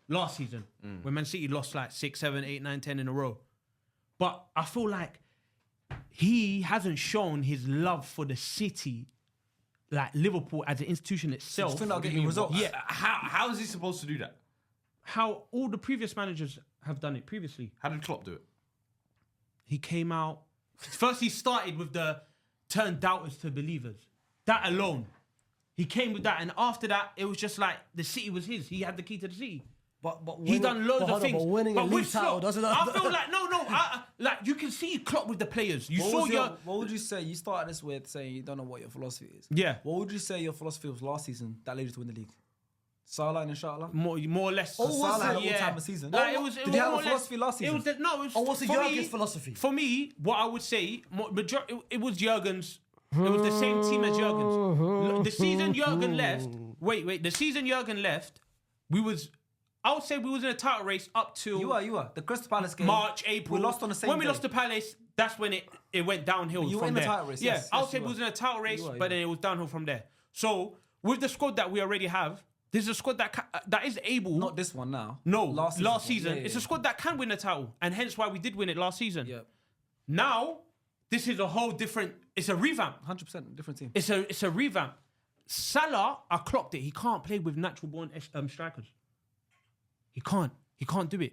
last season, when Man City lost like 6, 7, 8, 9, 10 in a row. But I feel like he hasn't shown his love for the city, like Liverpool as an institution itself. Just think I'll get you results. Yeah, How is he supposed to do that? how all the previous managers have done it previously. How did Klopp do it? He came out. First, he started with the turn doubters to believers. That alone. He came with that. And after that, it was just like the city was his. He had the key to the city. But He done loads of things. But winning a with league title Klopp, doesn't. I feel like, no. Like, you can see Klopp with the players. You saw What would you say? You started this with saying you don't know what your philosophy is. Yeah. What would you say your philosophy was last season that led you to win the league? Salah and inshallah? More or less. Oh, Salah had an all-time season. Like, Did he have a philosophy last season? Or was it for Jurgen's me, philosophy? For me, what I would say, it was Jurgen's It was the same team as Jurgen's. The season Jurgen left. Wait. The season Jurgen left, I would say we was in a title race up till You are. The Crystal Palace game. March, April. We lost on the same When we day. lost to Palace, that's when it went downhill You were from in the there. title race, Yeah, yes, I would yes, say you we was were. in a title race, You were, but then it was downhill from there. So with the squad that we already have, there's a squad that is able. Not this one now. No, last season. Yeah, It's a squad that can win a title, and hence why we did win it last season. Yeah, Now, this is a whole different. It's a revamp. 100% different team. It's a revamp. Salah, I clocked it. He can't play with natural born strikers. He can't do it.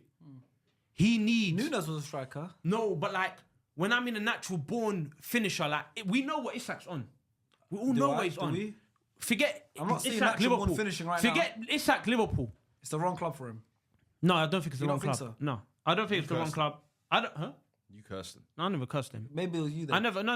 He needs. Nunes was a striker. No, but like when I'm in a natural born finisher, like we know what Isak's on. We all know what he's on. We? Forget. I'm not seeing Isak, natural born Liverpool. finishing right Forget Isak, Liverpool. It's the wrong club for him. No, I don't think it's the You wrong don't think club. so? No, I don't think it's the wrong cursed club. I don't. Huh? You cursed him. I never cursed him. Maybe it was you then. I never. No.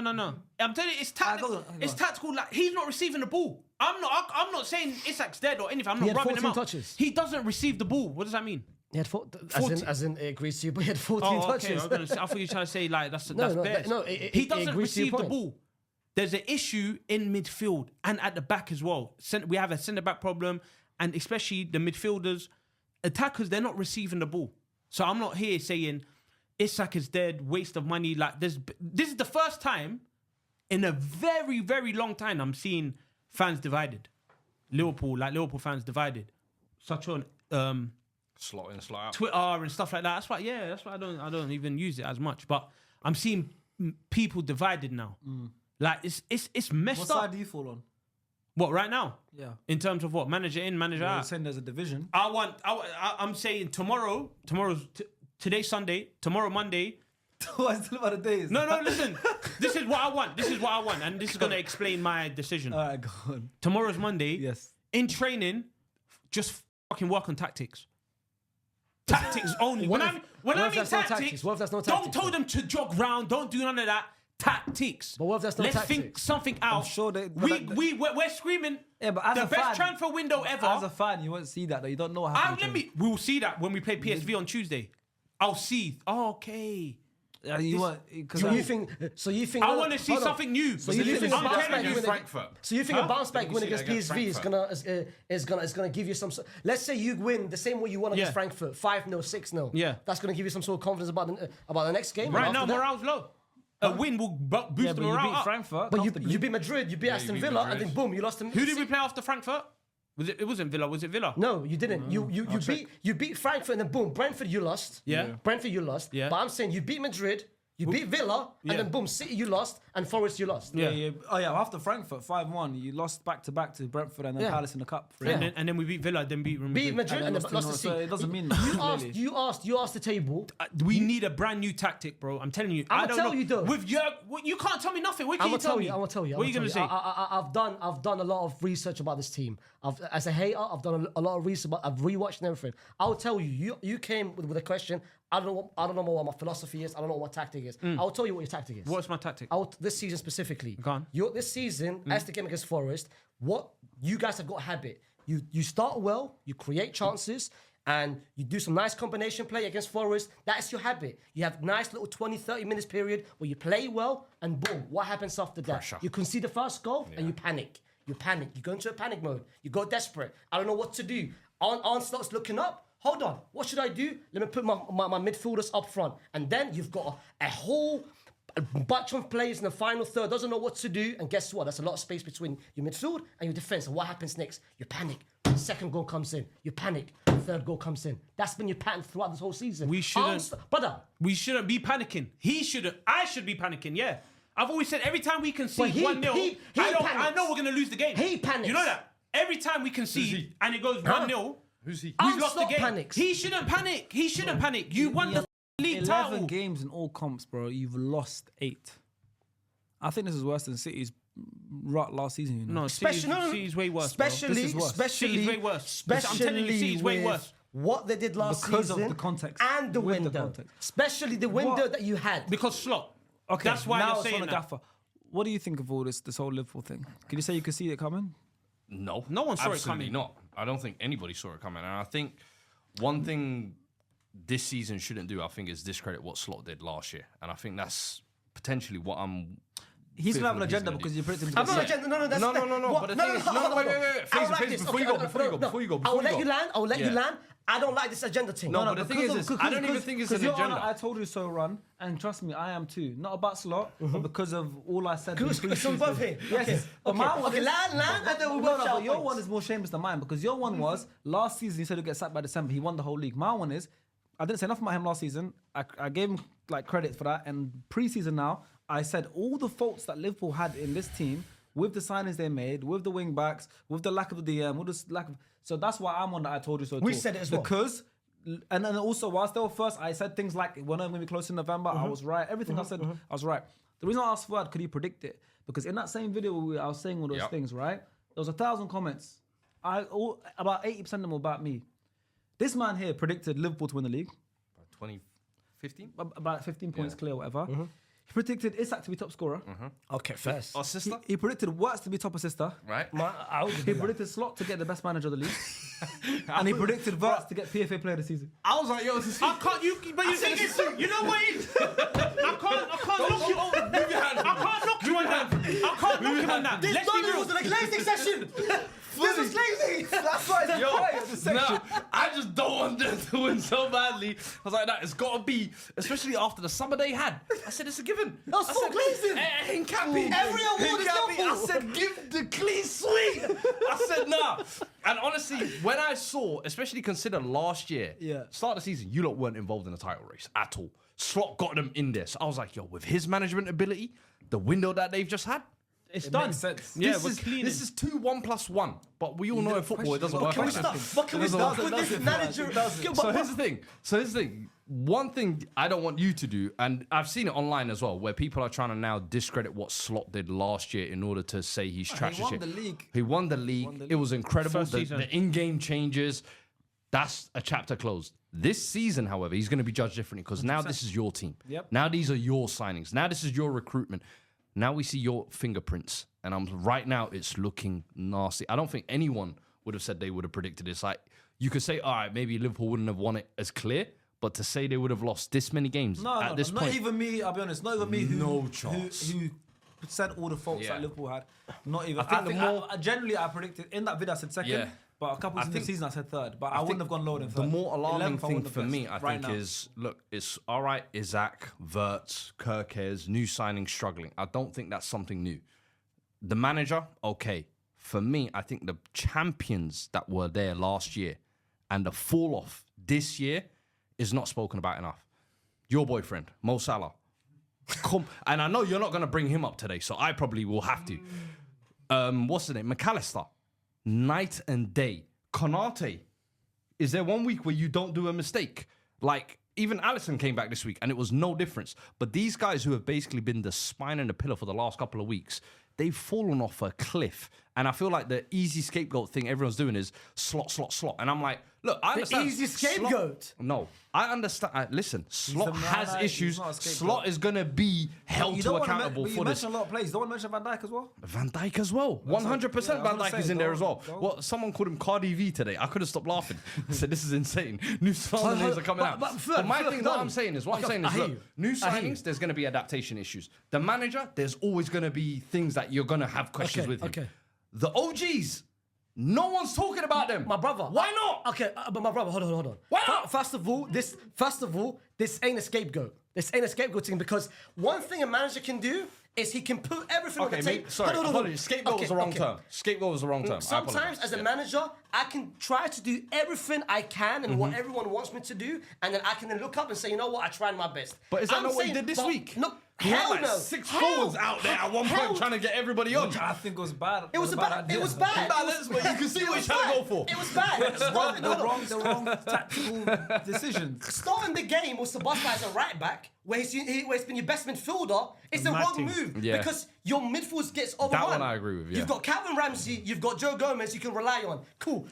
I'm telling you, it's tactical. go on. It's tactical. Like he's not receiving the ball. I'm not saying Isak's dead or anything. I'm not had rubbing him 14 out. touches. He doesn't receive the ball. What does that mean? He had 14. as in it agrees to you, but he had 14 Oh, okay. touches. I thought you were trying to say like that's No, bad. he He doesn't agrees to your receive the point. ball. There's an issue in midfield and at the back as well. We have a centre back problem, and especially the midfielders, attackers, they're not receiving the ball. So I'm not here saying Isak is dead, waste of money. Like this is the first time in a very, very long time I'm seeing fans divided. Liverpool fans divided. Such on Slot in, slot out. Twitter and stuff like that. That's why I don't even use it as much. But I'm seeing people divided now. Like it's messed What up. side do you fall on? What right now? Yeah. In terms of what manager in, manager You're out. saying there's a division. I'm saying today's Sunday. Tomorrow Monday. What's still about the days? No, listen. This is what I want, and this is gonna explain my decision. All right, go on. Tomorrow's Monday. Yes. In training, just fucking work on tactics. Tactics only. When I mean that's no tactics, tactics? What if that's no don't tactics, tell though? them to jog round. Don't do none of that. Tactics. But what if that's no Let's tactics? think something out. sure they- but we're screaming. Yeah, but as the a best fan- transfer window ever. As a fan, you won't see that though. You don't know what happened. We'll see that when we play PSV on Tuesday. I'll see. Oh, okay. Yeah, you won't because So you think? I want to see hold on. something new. So you think a I'm bounce telling back you, win? Frankfurt. So you think a bounce back Didn't win you see against that against PSV is gonna give you some? Let's say you win the same way you won against Yeah. Frankfurt, 5-0, 6-0. Yeah. That's gonna give you some sort of confidence about the next game. Right and now, after that- morale's low. A win will boost yeah, the but you morale beat up. Frankfurt. But comfortably. you beat Madrid, you beat Aston beat Villa, Madrid. and then boom, you lost to. Who did we play after Frankfurt? It wasn't Villa. Was it Villa? No, you didn't. You beat Frankfurt, and then boom, Brentford you lost. Yeah. Brentford you lost. Yeah. But I'm saying you beat Madrid, you beat Villa, Yeah. and then boom, City you lost, and Forest you lost. Yeah. Oh yeah, after Frankfurt 5-1, you lost back to back to Brentford and then Yeah. Palace in the cup. Yeah. And then we beat Villa, then beat Real Beat Madrid. Madrid and then lost lost to to Norwich, so City. it doesn't mean You asked the table. We need a brand new tactic, bro. I'm telling you. I'ma I don't tell know. you though. With you can't tell me nothing. What can I'm you gonna tell tell me? you. I'm gonna tell you. What are you gonna say? I've done a lot of research about this team. As a hater, I've done a lot of research. I've rewatched and everything. I'll tell you. You came with a question. I don't know what my philosophy is. I don't know what my tactic is. I'll tell you what your tactic is. What's my tactic? This season specifically. Go on. This season, as the game against Forest, what you guys have got a habit. You start well, you create chances, and you do some nice combination play against Forest. That's your habit. You have nice little 20, 30 minutes period where you play well, and boom, what happens after that? Pressure. You concede the first goal, and you panic. You panic. You go into a panic mode. You go desperate. I don't know what to do. Onslaugh's looking up. Hold on. What should I do? Let me put my midfielders up front. And then you've got a whole bunch of players in the final third, doesn't know what to do. And guess what? There's a lot of space between your midfield and your defense. And what happens next? You panic. Second goal comes in. You panic. Third goal comes in. That's been your pattern throughout this whole season. We shouldn't- Brother. We shouldn't be panicking. He shouldn't. I should be panicking. Yeah. I've always said every time we concede But 1-0, he I panics. know we're gonna lose the game. He panics. You know that. Every time we concede and it goes 1-0, Who's he? we've lost the Onslaught game. panics. He shouldn't panic. He shouldn't panic. You won the league 11 title. games in all comps, bro. You've lost 8. I think this is worse than City's rut last season. You know? No, City's way worse. Especially, This is worse. City's way worse. I'm telling you, City's way with worse. What they did last Because of season the context. and the With the window, context. especially the window What? that you had. Because slot. Okay, That's why now you're it's saying on a that. gaffer. What do you think of all this whole Liverpool thing? Can you say you could see it coming? No. No one saw it Absolutely coming. not. I don't think anybody saw it coming. And I think one thing this season shouldn't do, I think, is discredit what Slot did last year. And I think that's potentially what I'm He's gonna have an fearful agenda he's because you predicted him to I'm get not sacked. agenda. No, that's No. what- But the thing is, no, wait. I don't like Phase, this. before you Okay, go, before you go. I will let you land. I will let you land. I don't like this agenda thing. No, but the thing is, I don't even think it's an Your Honor, agenda. I told you so, Run, and trust me, I am too. Not about slot, but because of all I said. in So we're pre-season. both here. Yes. Okay. But my one Okay, is- land, and then we'll No, work no, out but your points. one is more shameless than mine because your one was last season. He said he'd get sacked by December. He won the whole league. My one is I didn't say nothing about him last season. I gave him like credit for that. And pre-season now, I said all the faults that Liverpool had in this team with the signings they made, with the wing backs, with the lack of the DM, with the lack of. So that's why I'm on that. I told you so. We too. said it as well. Because. And then also, whilst they were first, I said things like, when I'm going to be close in November, I was right. Everything I said, I was right. The reason I asked Fuad, could he predict it? Because in that same video, I was saying all those things, right? There was 1,000 comments. About 80% of them were about me. This man here predicted Liverpool to win the league. 2015? About 15 points clear, whatever. He predicted Isak to be top scorer. Okay, first. Our sister? He predicted Wirtz to be top assister. Right? I would He predicted Slot to get the best manager of the league. And he predicted Wirtz to get PFA player of the season. I was like, yo, this is. I can't. But you think it's. You know what? I can't knock you on. Move your hand. I can't knock you on that. I can't knock you on that. This Let's be London real. was a glazing session. This was glazing. That's why it's quiet at the section. Nah, I just don't want them to win so badly. I was like, that it's got to be, especially after the summer they had. I said, it's a given. That was full glazing. Hincapi. Every award is Hincapi. I Liverpool. said, give the clean sweep. I said, nah. And honestly, when I saw, especially consider last year, start of the season, you lot weren't involved in the title race at all. Slot got them in there. So I was like, yo, with his management ability, the window that they've just had, It's done. makes sense. Yeah, we're cleaning. this is 2 1 + 1. But we all know in football it doesn't work Can we like that. start? But can we start with does this it, manager? does it. So here's the thing. One thing I don't want you to do, and I've seen it online as well, where people are trying to now discredit what Slot did last year in order to say he's trash. won the league. He won the league. It was incredible. First season. The in-game changes. That's a chapter closed. This season, however, he's going to be judged differently because now this is your team. Yep. Now these are your signings. Now this is your recruitment. Now we see your fingerprints, and right now it's looking nasty. I don't think anyone would have said they would have predicted this. Like you could say, all right, maybe Liverpool wouldn't have won it as clear, but to say they would have lost this many games at this not point, even me. I'll be honest. Not even me. No chance. Who said all the faults Yeah. that Liverpool had? Not even. I think generally I predicted in that video. I said second. Yeah. But a couple of the season I said third. But I wouldn't have gone lower than third. The more alarming 11th I thing wouldn't for have me, guessed I right think, now. is look, it's all right. Isaac, Wirtz, Kerkez, new signings struggling. I don't think that's something new. The manager, okay. For me, I think the champions that were there last year and the fall off this year is not spoken about enough. Your boyfriend, Mo Salah. And I know you're not going to bring him up today, so I probably will have to. What's the name? McAllister. Night and day. Konate. Is there one week where you don't do a mistake? Like, even Alisson came back this week and it was no difference. But these guys who have basically been the spine and the pillar for the last couple of weeks, they've fallen off a cliff. And I feel like the easy scapegoat thing everyone's doing is slot. And I'm like, look, I understand. easy scapegoat? No, I understand. Listen, Slot the man, has he's issues. not a scapegoat. Slot is going to be held You to don't wanna accountable but you for this. mentioned a lot of players. You don't want to mention Van Dijk as well? Van Dijk as well. 100% yeah, I was Van gonna Dijk is say, in there as well. don't. What someone called him Cardi V today. I could have stopped laughing. I said, this is insane. New signings names are coming out. but my Phil, thing, done. what I'm saying is, I hear look, you. new I hear you. signings, there's going to be adaptation issues. The manager, there's always going to be things that you're going to have questions with him. Okay. The OGs, no one's talking about them. My brother. Why not? Okay, but my brother, hold on. Why not? First of all, this ain't a scapegoat. This ain't a scapegoating because one thing a manager can do is he can put everything on Okay, the table. sorry, Hold on. apologies. Scapegoat was the wrong term. Scapegoat was the wrong term. I Sometimes, apologize. as a Yeah. manager, I can try to do everything I can and what everyone wants me to do, and then I can then look up and say, you know what, I tried my best. But is that I'm not what he saying- did this but week? No, He had hell like no. 6 Hell. forwards out there at one Hell. point trying to get everybody on. I think it was bad. It was bad. It was bad. Balance, but you can see It what was he's trying to bad. go for. It was bad. Starting, The wrong tactical decisions. starting the game with Sebastian as a right back, where he's been your best midfielder, it's the mad wrong thing. move Yeah. because your midfield gets overrun. one I agree with, yeah. You've got Calvin Ramsey, you've got Joe Gomez you can rely on. Cool.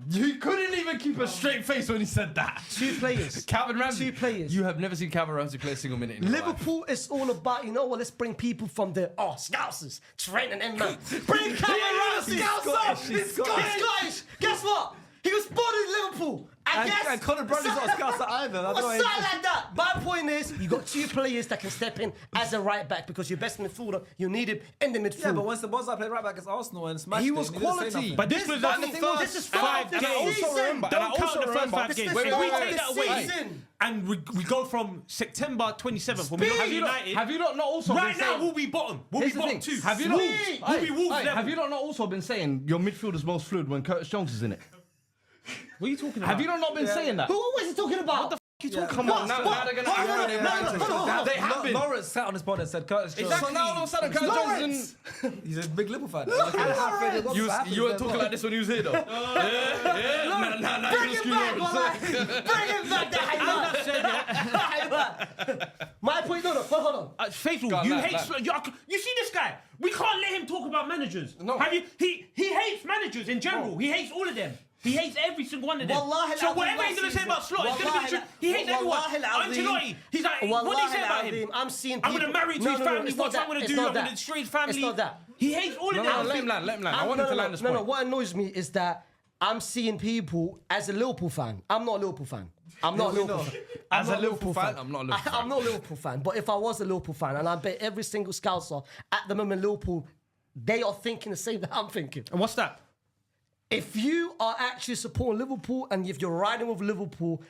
You couldn't even keep a straight face when he said that. 2 players. Calvin Ramsey. 2 players. You have never seen Calvin Ramsey play a single minute in your life. Liverpool is all about, you know what, let's bring people from the, Scousers, Trent and Emma. Bring Calvin Ramsey! Scouser! He's Scottish! Guess what? He was born in Liverpool. And Conor Bradley's not a Scouser either. Or something like that. My point is, you got 2 players that can step in as a right back because you're best midfielder. You need him in the midfield. Yeah, but once the Bozza played right back against Arsenal and smashed He him, was didn't say quality. nothing. But this was the this is 5 and I games. also remember, don't count the first 5 games. This is If we half take the that away, season. and we go from September 27th when we look at United. Have you not also Right been now, saying, we'll be bottom. We'll be Here's the bottom thing. too. Have you not? We'll be Wolves level. Have you not also been saying your midfield is most fluid when Curtis Jones is in it? What are you talking about? Have you not been saying that? Who was he talking about? What the you talking Come on, now they're going to. They have been. Lawrence sat on his pod and said Curtis Jones. So now all of a sudden, Curtis Jones is He's a big Liverpool fan. You weren't talking like this when he was here, though. Bring it back, Wallahi. Bring it back, the Hayman. My point, no, hold on. Faithful, God, you lad, hate. You see this guy? We can't let him talk about managers. No. Have you? He hates managers in general. He hates all of them. He hates every single one of them. Wallahi So al-Azim whatever he's going to say about Slot, it's going to be true. He hates everyone. Wallahi al-Azim. Ancelotti, he's like, what did he say about him? I'm seeing I'm people. going to marry to his family. it's not What I'm that. going to It's do? not I'm going that. to destroy his family. It's not that. He hates all of them. let him land. I want him to land this point. No, what annoys me is that I'm seeing people as a Liverpool fan. I'm not a Liverpool fan. I'm not a Liverpool fan. As a Liverpool fan, I'm not a Liverpool fan. I'm not a Liverpool fan. But if I was a Liverpool fan, and I bet every single Scouser at the moment, Liverpool, they are thinking the same that I'm thinking. And what's that? If you are actually supporting Liverpool and if you're riding with Liverpool,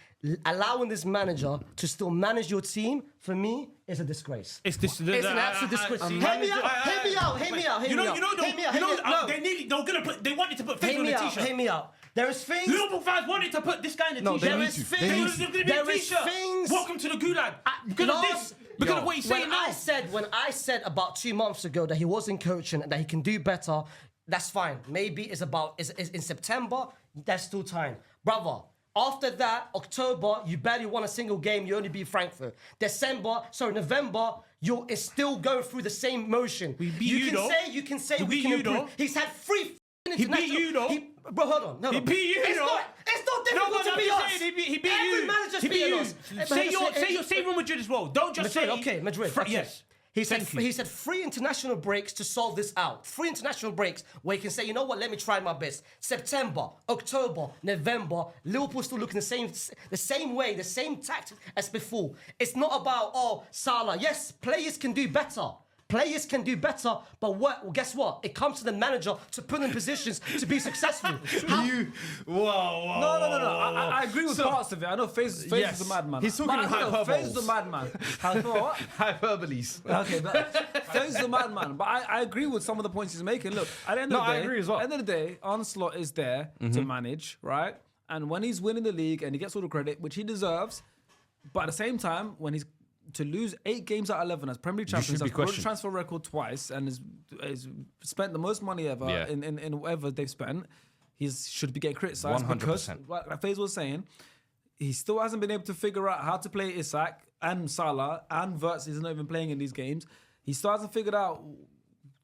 allowing this manager to still manage your team, for me, is a disgrace. It's this. It's an absolute disgrace. Hear me out. They wanted to put Faithful in the t-shirt. Hear me out. There is things. Liverpool fans wanted to put this guy in the No, t-shirt. they need to. They need to. There is things. Welcome to the gulag. Because of this. Because of what he's saying now. When I said about 2 months ago that he wasn't coaching and that he can do better, that's fine. Maybe it's in September. That's still time, brother. After that, October, you barely won a single game. You only beat Frankfurt. November, it's still going through the same motion. We beat you though. You can say we beat can you improve. though. He's had 3 He beat you though. Bro, hold on. No, He beat you it's though. It's not difficult to beat us. He beat Every you. manager's He beat beating you. us. Say Real Madrid as well. Don't just Madrid, say. okay, Madrid. Yes. He said 3 international breaks to solve this out. 3 international breaks where you can say, you know what, let me try my best. September, October, November, Liverpool still looking the same way, the same tactic as before. It's not about, Salah. Yes, players can do better. Players can do better, but guess what? It comes to the manager to put them in positions to be successul. No. I agree with parts of it. I know Faze is a madman. He's talking in hyperboles. Faze is a madman. What? Hyperboles. Okay, Faze is a madman. But I agree with some of the points he's making. Look, at the end of the day, I agree as well. At the end of the day, Onslaught is there to manage, right? And when he's winning the league and he gets all the credit, which he deserves, but at the same time, when he's to lose 8 games out of 11 as Premier League champions, has broken the transfer record twice, and has spent the most money ever in whatever they've spent, he should be getting criticised 100%. because, like Faze was saying, he still hasn't been able to figure out how to play Isak and Salah, and Wirtz is not even playing in these games. He still hasn't figured out,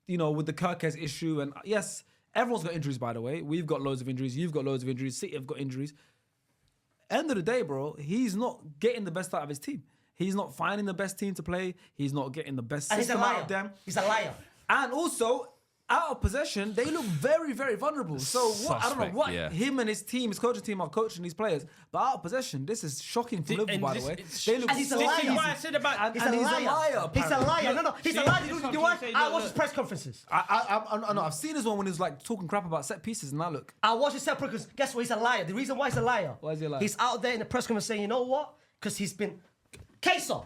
with the Kirkes issue, and yes, everyone's got injuries, by the way. We've got loads of injuries. You've got loads of injuries. City have got injuries. End of the day, bro, he's not getting the best out of his team. He's not finding the best team to play. He's not getting the best system out of them. He's a liar. And also, out of possession, they look very, very vulnerable. So I don't know what him and his team, his coaching team, are coaching these players. But out of possession, this is shocking for Liverpool, by the way. They look he's a so liar. easy. Why I said about He's a liar. He's a liar. No, he's a liar. You know what? I watch his press conferences. I've seen this one when he was like talking crap about set pieces, and now look. I watch his press conferences. Guess what? He's a liar. The reason why he's a liar. Why is he a liar? He's out there in the press conference saying, you know what? Because he's been Kesa.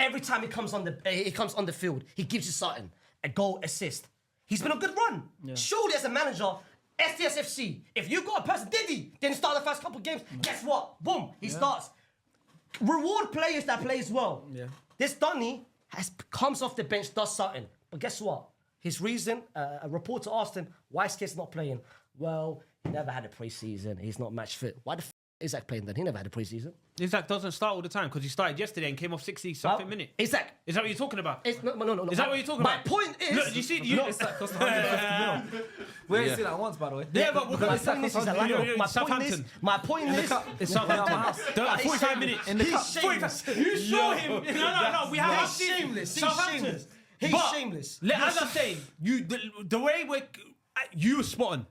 Every time he comes on the field, he gives you something. A goal, assist. He's been a good run. Yeah. Surely as a manager, SDS FC, if you've got a person, didn't start the first couple of games, guess what? Boom, he starts. Reward players that plays well. Yeah. This Donny comes off the bench, does something. But guess what? His reason, a reporter asked him, why is Kess not playing? Well, he never had a pre-season. He's not match fit. Why the f*** is Isaac playing then? He never had a pre-season. Isaac doesn't start all the time because he started yesterday and came off 60-something minutes. Isaac. Is that what you're talking about? No. Is that what you're talking My about? point is... Look, you see... Isaac cost 150 mil. We ain't seen that once, by the way. Yeah, but my point is, he's a liar. Southampton. My point is... It's Southampton. 45 minutes. He's shameless. You saw him. No. We have He's shameless. Southampton. He's shameless. As I say, the way you were spot on.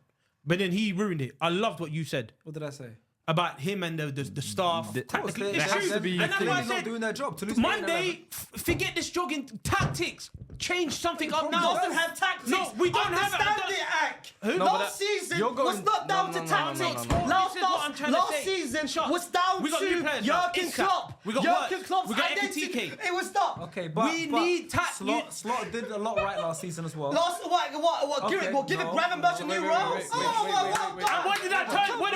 but then he ruined it. I loved what you said What did I say? about him and the staff. Tactically, There it's has true. to be And that's why I things not said doing their job. Toulouse Monday, forget this jogging tactics. Change something up now. doesn't have tactics. No, we don't have Understand it. it, Ak. Who? No, but Last season you're going- was not down no, to no, no, tactics. no, no, no. Last, This is what I'm trying to last say. season Shut. was down We got to new players now. Jurgen Isak. Klopp. We got Jurgen Wirtz. Klopp's We got identity. Ekitike. It was not. Okay, but We need Slot did a lot right last season as well. Last what? Give Okay, it. Well, give it. no, Gravenberch a wait, new wait, role. wait, Oh, wait, And what did that turn? What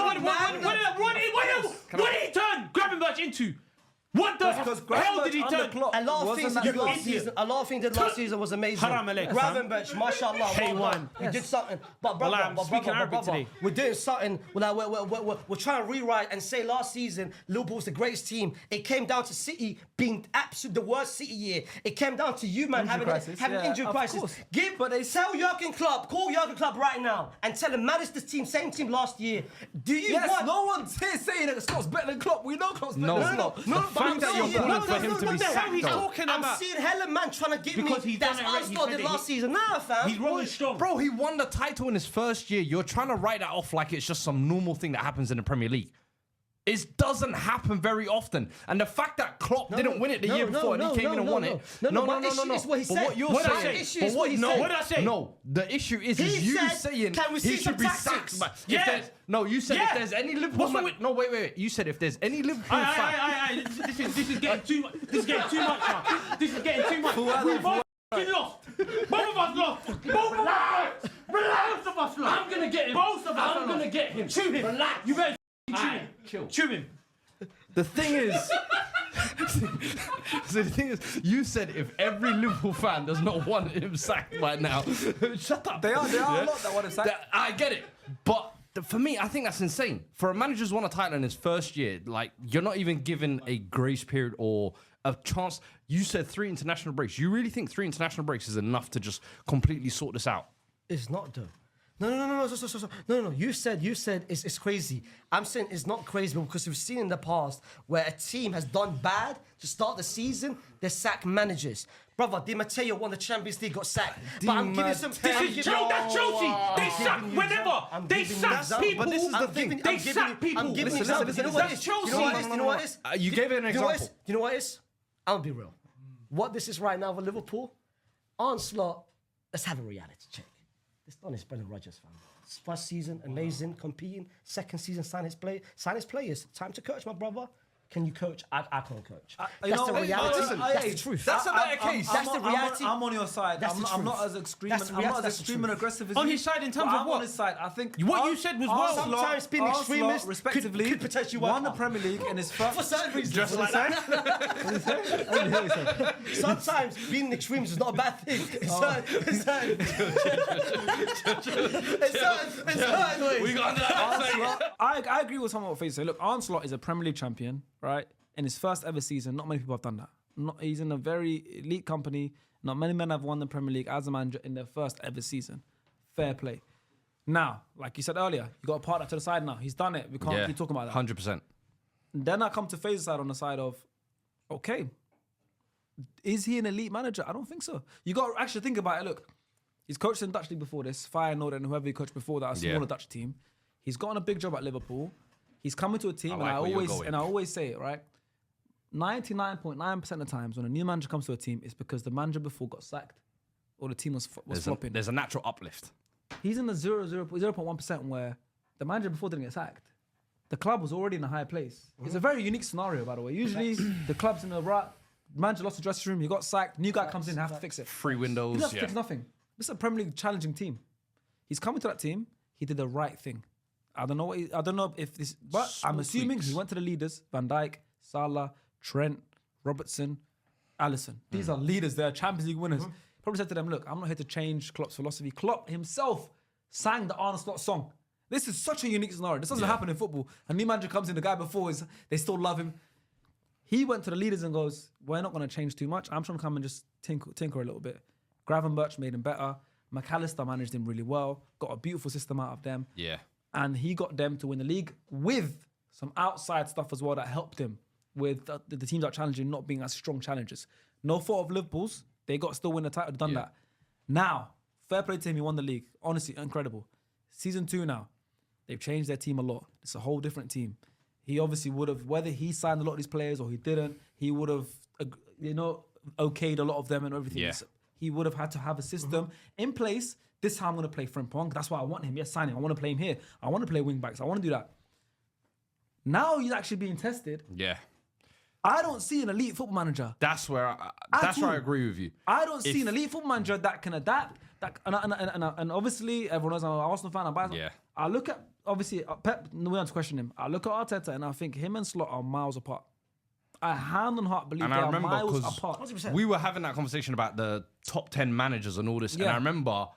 did he turn Gravenberch into? What the Because hell did he Gravenberch under turn? Klopp A lot of wasn't things that he did good. last season. A lot of things he did last season was amazing. Haram alaik, fam. Gravenberch, mashallah, well K1. done. He did something. But Well, brother, I'm speaking Arabic today. we're doing something. We're trying to rewrite and say last season Liverpool was the greatest team. It came down to City being absolute the worst City year. It came down to you, man, having crisis, an yeah, injury of crisis. course. Tell Jurgen Klopp, call Jurgen Klopp right now and tell him manage this team, same team last year. Do you Yes, want? no one's here saying that Klopp's better than Klopp. We know Klopp's better No. than Klopp. No, But but I'm I'm saying- saying, calling for him to be sacked, He's though. talking I'm about. seeing hella man trying to give Because me he's that's done it already. Arsenal He did said last it. season. Nah, fam. He's rolling strong. Bro, he won the title in his first year. You're trying to write that off like it's just some normal thing that happens in the Premier League. It doesn't happen very often. And the fact that Klopp didn't win it the year before and he came in and won it. No, my issue is what he But said. what you're My saying, issue but is what he no, said. What did I say? No, the issue is He you said, saying can we see he some should be tactics? sacked. But Yeah. if there's, no, you said Yeah. if there's any Liverpool What's fan, wrong with- no, wait. You said if there's any Liverpool fan. This is getting too much. This is getting too much now. This is getting too much. We both fucking lost. Both of us lost. Both of us lost. Both of us lost. I'm gonna get him. Both of us. I'm gonna get him. Chew him. Relax. You better chew him. Chill. Chew him. The thing is, so the thing is, you said if every Liverpool fan does not want him sacked right now, shut up. There are a lot that want to sack. I get it, but for me, I think that's insane. For a manager's won a title in his first year, like you're not even given a grace period or a chance. You said 3 international breaks. You really think 3 international breaks is enough to just completely sort this out? It's not though. No. You said it's crazy. I'm saying it's not crazy because we've seen in the past where a team has done bad to start the season, they sack managers. Brother, Di Matteo won the Champions League, got sacked. But I'm giving some. That's Chelsea. They sack whenever. They sack people. But this is the thing. They sack people. I'm giving you Listen, examples. You know what it That's is? Chelsea. You know what it is? You know what it is? You gave it an You know what it is? example. You know what it is? I'll be real. What this is right now with Liverpool, onslaught. Let's have a reality check. This done is Brendan Rodgers, fam. First season, amazing, competing. Second season, sign his players. Time to coach, my brother. Can you coach? I can't coach. That's the reality. That's the truth. That's a better case. That's the reality. I'm on your side. That's the I'm not truth. as extreme. That's the I'm not reality. as That's the extreme and truth. aggressive as On you. his side in terms but of I'm what? on his side. I think What you said was well. Sometimes being extremist could- respectively, could potentially work won the out. Premier League in his first. For certain reasons. Just like that. Sometimes being extreme is not a bad thing. It's certain ways. We got that. I agree with someone what Faith said. Look, Onslaught is a Premier League champion, right? In his first ever season, not many people have done that. He's in a very elite company. Not many men have won the Premier League as a manager in their first ever season. Fair play. Now, like you said earlier, you got a partner to the side now. He's done it. We can't keep talking about that. 100%. Then I come to Faith's side on the side of, okay, is he an elite manager? I don't think so. You got to actually think about it. Look, he's coached in Dutch League before this, Feyenoord and whoever he coached before that, a smaller Dutch team. He's gotten a big job at Liverpool. He's coming to a team, I like and I always say it, right? 99.9% of the times when a new manager comes to a team, it's because the manager before got sacked or the team was flopping. There's a natural uplift. He's in the 0.1% where the manager before didn't get sacked. The club was already in a higher place. It's a very unique scenario, by the way. Usually, the club's in the right. Manager lost the dressing room. He got sacked. New guy comes in, have to fix it. Free He windows. doesn't have to fix nothing. This is a Premier League challenging team. He's coming to that team. He did the right thing. I don't know if this, but I'm Small assuming tweaks. he went to the leaders: Van Dijk, Salah, Trent, Robertson, Alisson. These are leaders. They're Champions League winners. Probably said to them, "Look, I'm not here to change Klopp's philosophy." Klopp himself sang the Arne Slot song. This is such a unique scenario. This doesn't happen in football. A new manager comes in, the guy before they still love him. He went to the leaders and goes, "We're not going to change too much. I'm trying to come and just tinker a little bit." Gravenberch made him better. McAllister managed him really well. Got a beautiful system out of them. Yeah. And he got them to win the league with some outside stuff as well that helped him with the teams that challenged him not being as strong challengers. No fault of Liverpool's. They got still win the title, done that. Now, fair play to him, he won the league. Honestly, incredible. Season 2 now. They've changed their team a lot. It's a whole different team. He obviously would have, whether he signed a lot of these players or he didn't, he would have, okayed a lot of them and everything. Yeah. He would have had to have a system in place. This is how I'm going to play Frimpong. That's why I want him. Yes, signing. I want to play him here. I want to play wing backs. I want to do that. Now he's actually being tested. Yeah. I don't see an elite football manager. That's where I agree with you. I don't see an elite football manager that can adapt. And obviously, everyone knows I'm an Arsenal fan. I'm biased. Yeah. I look at, obviously, Pep, we don't have to question him. I look at Arteta and I think him and Slot are miles apart. I hand on heart believe And they I are remember miles because apart. 100%. we were having that conversation about the top 10 managers and all this. And I remember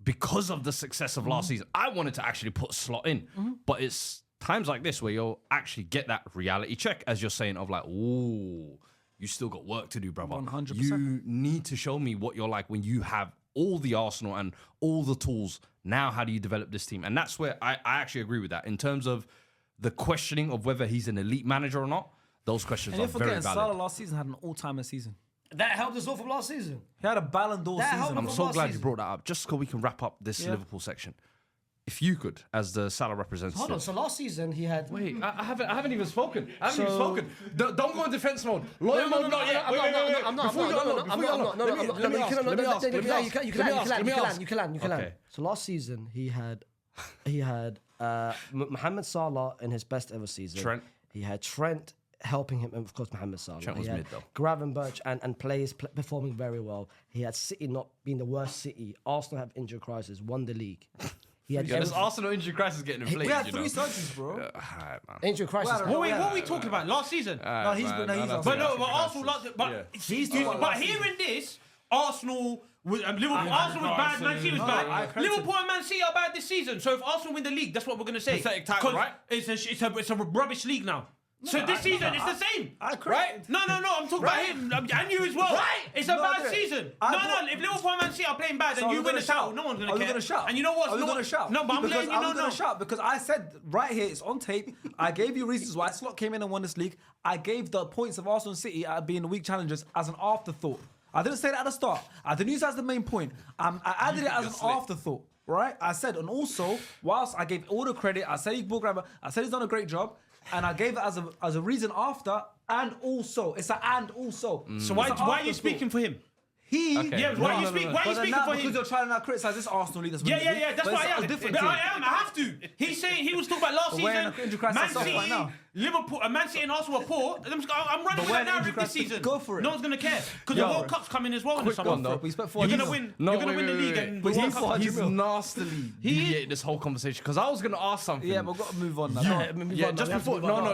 because of the success of last season, I wanted to actually put Slot in. But it's times like this where you'll actually get that reality check, as you're saying, of like, ooh, you still got work to do, brother. 100%. You need to show me what you're like when you have all the Arsenal and all the tools. Now, how do you develop this team? And that's where I actually agree with that. In terms of the questioning of whether he's an elite manager or not, those questions And are you're very forgetting valid. Salah last season had an all-timer season. That helped us all from last season. He had a Ballon d'Or That season. helped I'm from so last glad season. you brought that up, just so we can wrap up this Liverpool section. If you could, as the Salah representative. Hold on. So last season he had. Wait, I haven't even spoken. I haven't even So- spoken. Don't go in defense mode. Loyal mode, not yet. I'm not. You can land. Okay. So last season he had Mohamed Salah in his best ever season. Trent. He had Trent helping him, and of course Mohamed Salah. Trent was he had mid, though. Gravenberch and players performing very well. He had City not being the worst City. Arsenal have injury crisis, won the league. He had Yeah, this everything. Arsenal injury crisis getting inflated. We had you 3 know. surgeons, bro. Alright, man. Injury crisis. Well, Wait, what are we talking about? Last season? No, he's Man, no, he's no, on. But no, Arsenal but Arsenal, crisis. but hearing this, Arsenal, Liverpool, Arsenal was bad, Man City was bad. Liverpool and Man City are bad this season. So if Arsenal win the league, that's what we're gonna say. Pathetic title, 'Cause right? It's a rubbish league now. So this season, it's the same. Right? No, I'm talking about him and you as well. Right. It's a No, bad no. season. I No, thought- if Liverpool and Man City are playing bad So and are you we win the gonna title, shout? no one's gonna Are care. we gonna shout? And you know what? Are we gonna shout? No, but I'm because letting you know. I'm gonna shout because I said right here, it's on tape. I gave you reasons why Slot came in and won this league. I gave the points of Arsenal and City being the weak challengers as an afterthought. I didn't say that at the start. I didn't use that as the main point. I added it as an afterthought, right? I said, and also, whilst I gave all the credit, I said he's ball grabber, I said he's done a great job, and I gave it as a reason after, and also. It's an and also. So why It's an are you afterthought. speaking for him? He, Okay. Yeah, why are you speaking But then for now, him? because you're trying to now criticize this Arsenal league. That's winning the league, Yeah, that's but what it's I am. a different But team. I have to. He's saying he was talking about last But we're in season. an injury crisis Man ourselves City, right now. Liverpool, Man City and Arsenal are poor. I'm running But with we're that in narrative injury this crisis. season. Go for it. No one's gonna care because the Yo. World Cup's coming as well in the Quick summer. one, though. We spent You're 400 gonna mil. win. You're gonna win the league and the But World he's Cup. 400 He's mil. nastily deviated this whole conversation because I was going to ask something. Yeah, but we've got to move on now.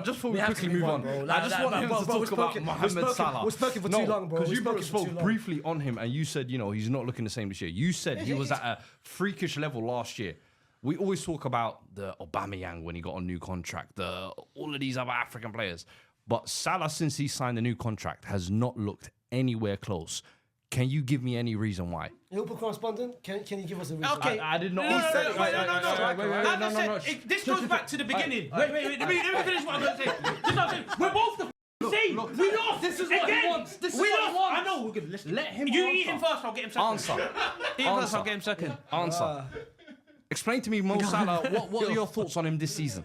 Just before we quickly move on. I just want him to talk about Mohamed Salah. We're spoken for too long, bro. Because We're you spoken for spoke too long. briefly on him and you said, he's not looking the same this year. You said he was at a freakish level last year. We always talk about the Aubameyang when he got a new contract, all of these other African players. But Salah, since he signed a new contract, has not looked anywhere close. Can you give me any reason why? Liverpool correspondent, can you give us a reason? Okay. I did not. No. Wait, As I said, this goes back to the beginning. Wait. Let me finish what I'm going to say. This is what I'm saying. We're both the same. We lost. This is what Again. he wants. This is We what lost. he wants. I know. We're good. Listen. Let him You answer. eat him first. I'll get him second. Answer. Eat him first. I'll get him second. Answer. Explain to me, Mo Salah, what are your thoughts on him this season?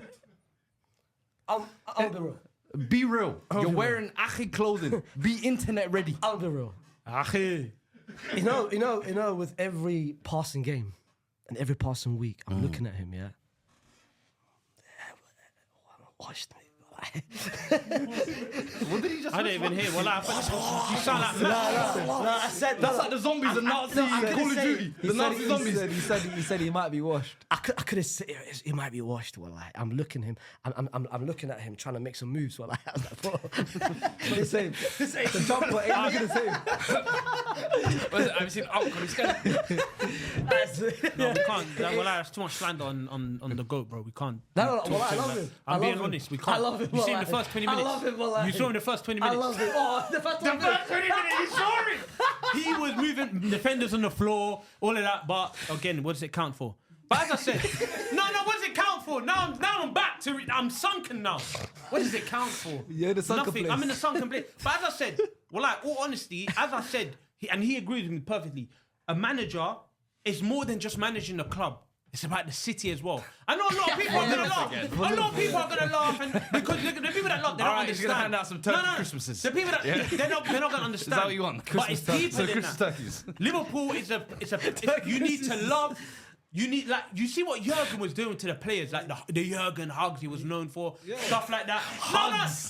I'll be real. Be real. You're wearing Achi clothing. Be internet ready. I'll be real. You know, with every passing game and every passing week, I'm looking at him, yeah. Watch me. What did he just I didn't even hear. Well, you sound like. No, I said That's like the zombies and Nazi I Call couldn't of say Duty. The Nazi zombies. He said he might be washed. I could have said he might be washed. Well, I'm looking him. I'm looking at him trying to make some moves. Well, I was like, bro. But the same. The jumper ain't looking the same. Have you seen Outcome? He's scared. No, we can't. Well, that's too much slander on the goat, bro. We can't. No, talk well, to I him love like- him. I'm I being love him. honest. We can't. I love him. You see him Wallahi. the first 20 I minutes. love him. Wallahi. You saw him the first 20 I minutes. love it. Oh, the first 20 minutes. 20 minutes, you saw it. He was moving defenders on the floor, all of that. But again, what does it count for? But as I said, no, what does it count for? Now I'm back to it. I'm sunken now. What does it count for? You're in the sunken Nothing. place. I'm in the sunken place. But as I said, well, like, all honesty, as I said, he agreed with me perfectly. A manager is more than just managing a club. It's about the city as well. I know a lot of people are gonna laugh. A lot of people are gonna laugh, and because the people that laugh, they don't Alright, he's understand. gonna hand out some turkey Christmases. The people that they're not gonna understand. Is that what you want? But it's deeper than Christmas that. turkeys. Liverpool is you need to love. You need you see what Jurgen was doing to the players, like the Jurgen hugs he was known for, stuff like that.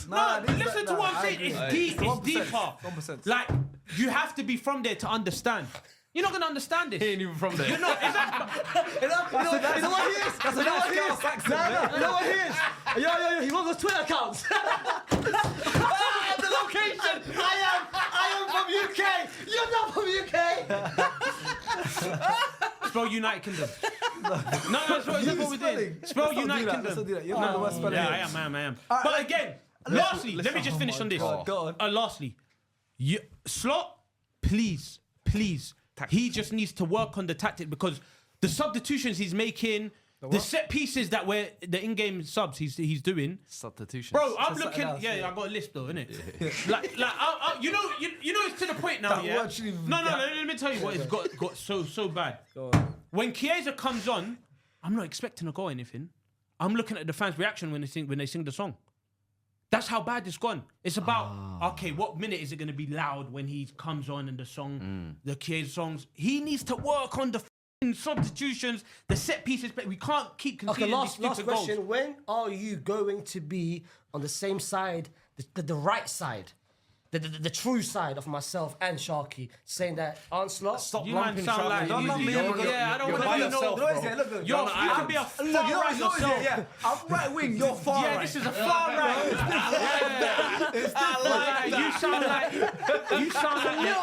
No, listen to what I'm saying. It's deep. It's 1%, deeper. 1%. Like you have to be from there to understand. You're not gonna understand this. He ain't even from there. You're not. Exactly. You know what he is? You know what he is? You know what he is? Yo, he wants those Twitter accounts. The location. I am from UK. You're not from UK. Spell United Kingdom. No, that's what we did. Spell United Kingdom. You're not the worst speller. Yeah, I am. But again, lastly, let me just finish on this. Go on. Lastly, Slot, please. He just needs to work on the tactic because the substitutions he's making, the set pieces that were the in-game subs he's doing. Substitutions. Bro, I'm Just looking. something else, I got a list though, innit? You know, it's to the point now. That Yeah. actually- No. Let me tell you what it's got so bad. Go on. When Chiesa comes on, I'm not expecting to go anything. I'm looking at the fans' reaction when they sing the song. That's how bad it's gone. It's about okay, what minute is it going to be loud when he comes on in the song, the Chiesa songs? He needs to work on the substitutions, the set pieces. But we can't keep conceding Okay, these last stupid question. goals. When are you going to be on the same side, the right side? The true side of myself and Sharky, saying that Onslaught. Stop You man lumping sound like Sharky. Don't lump me in because- I don't you're want by to be yourself, no. bro. You can be a far right yourself. Yeah, I'm right wing, you're far Yeah, right. this is a far right. You sound like the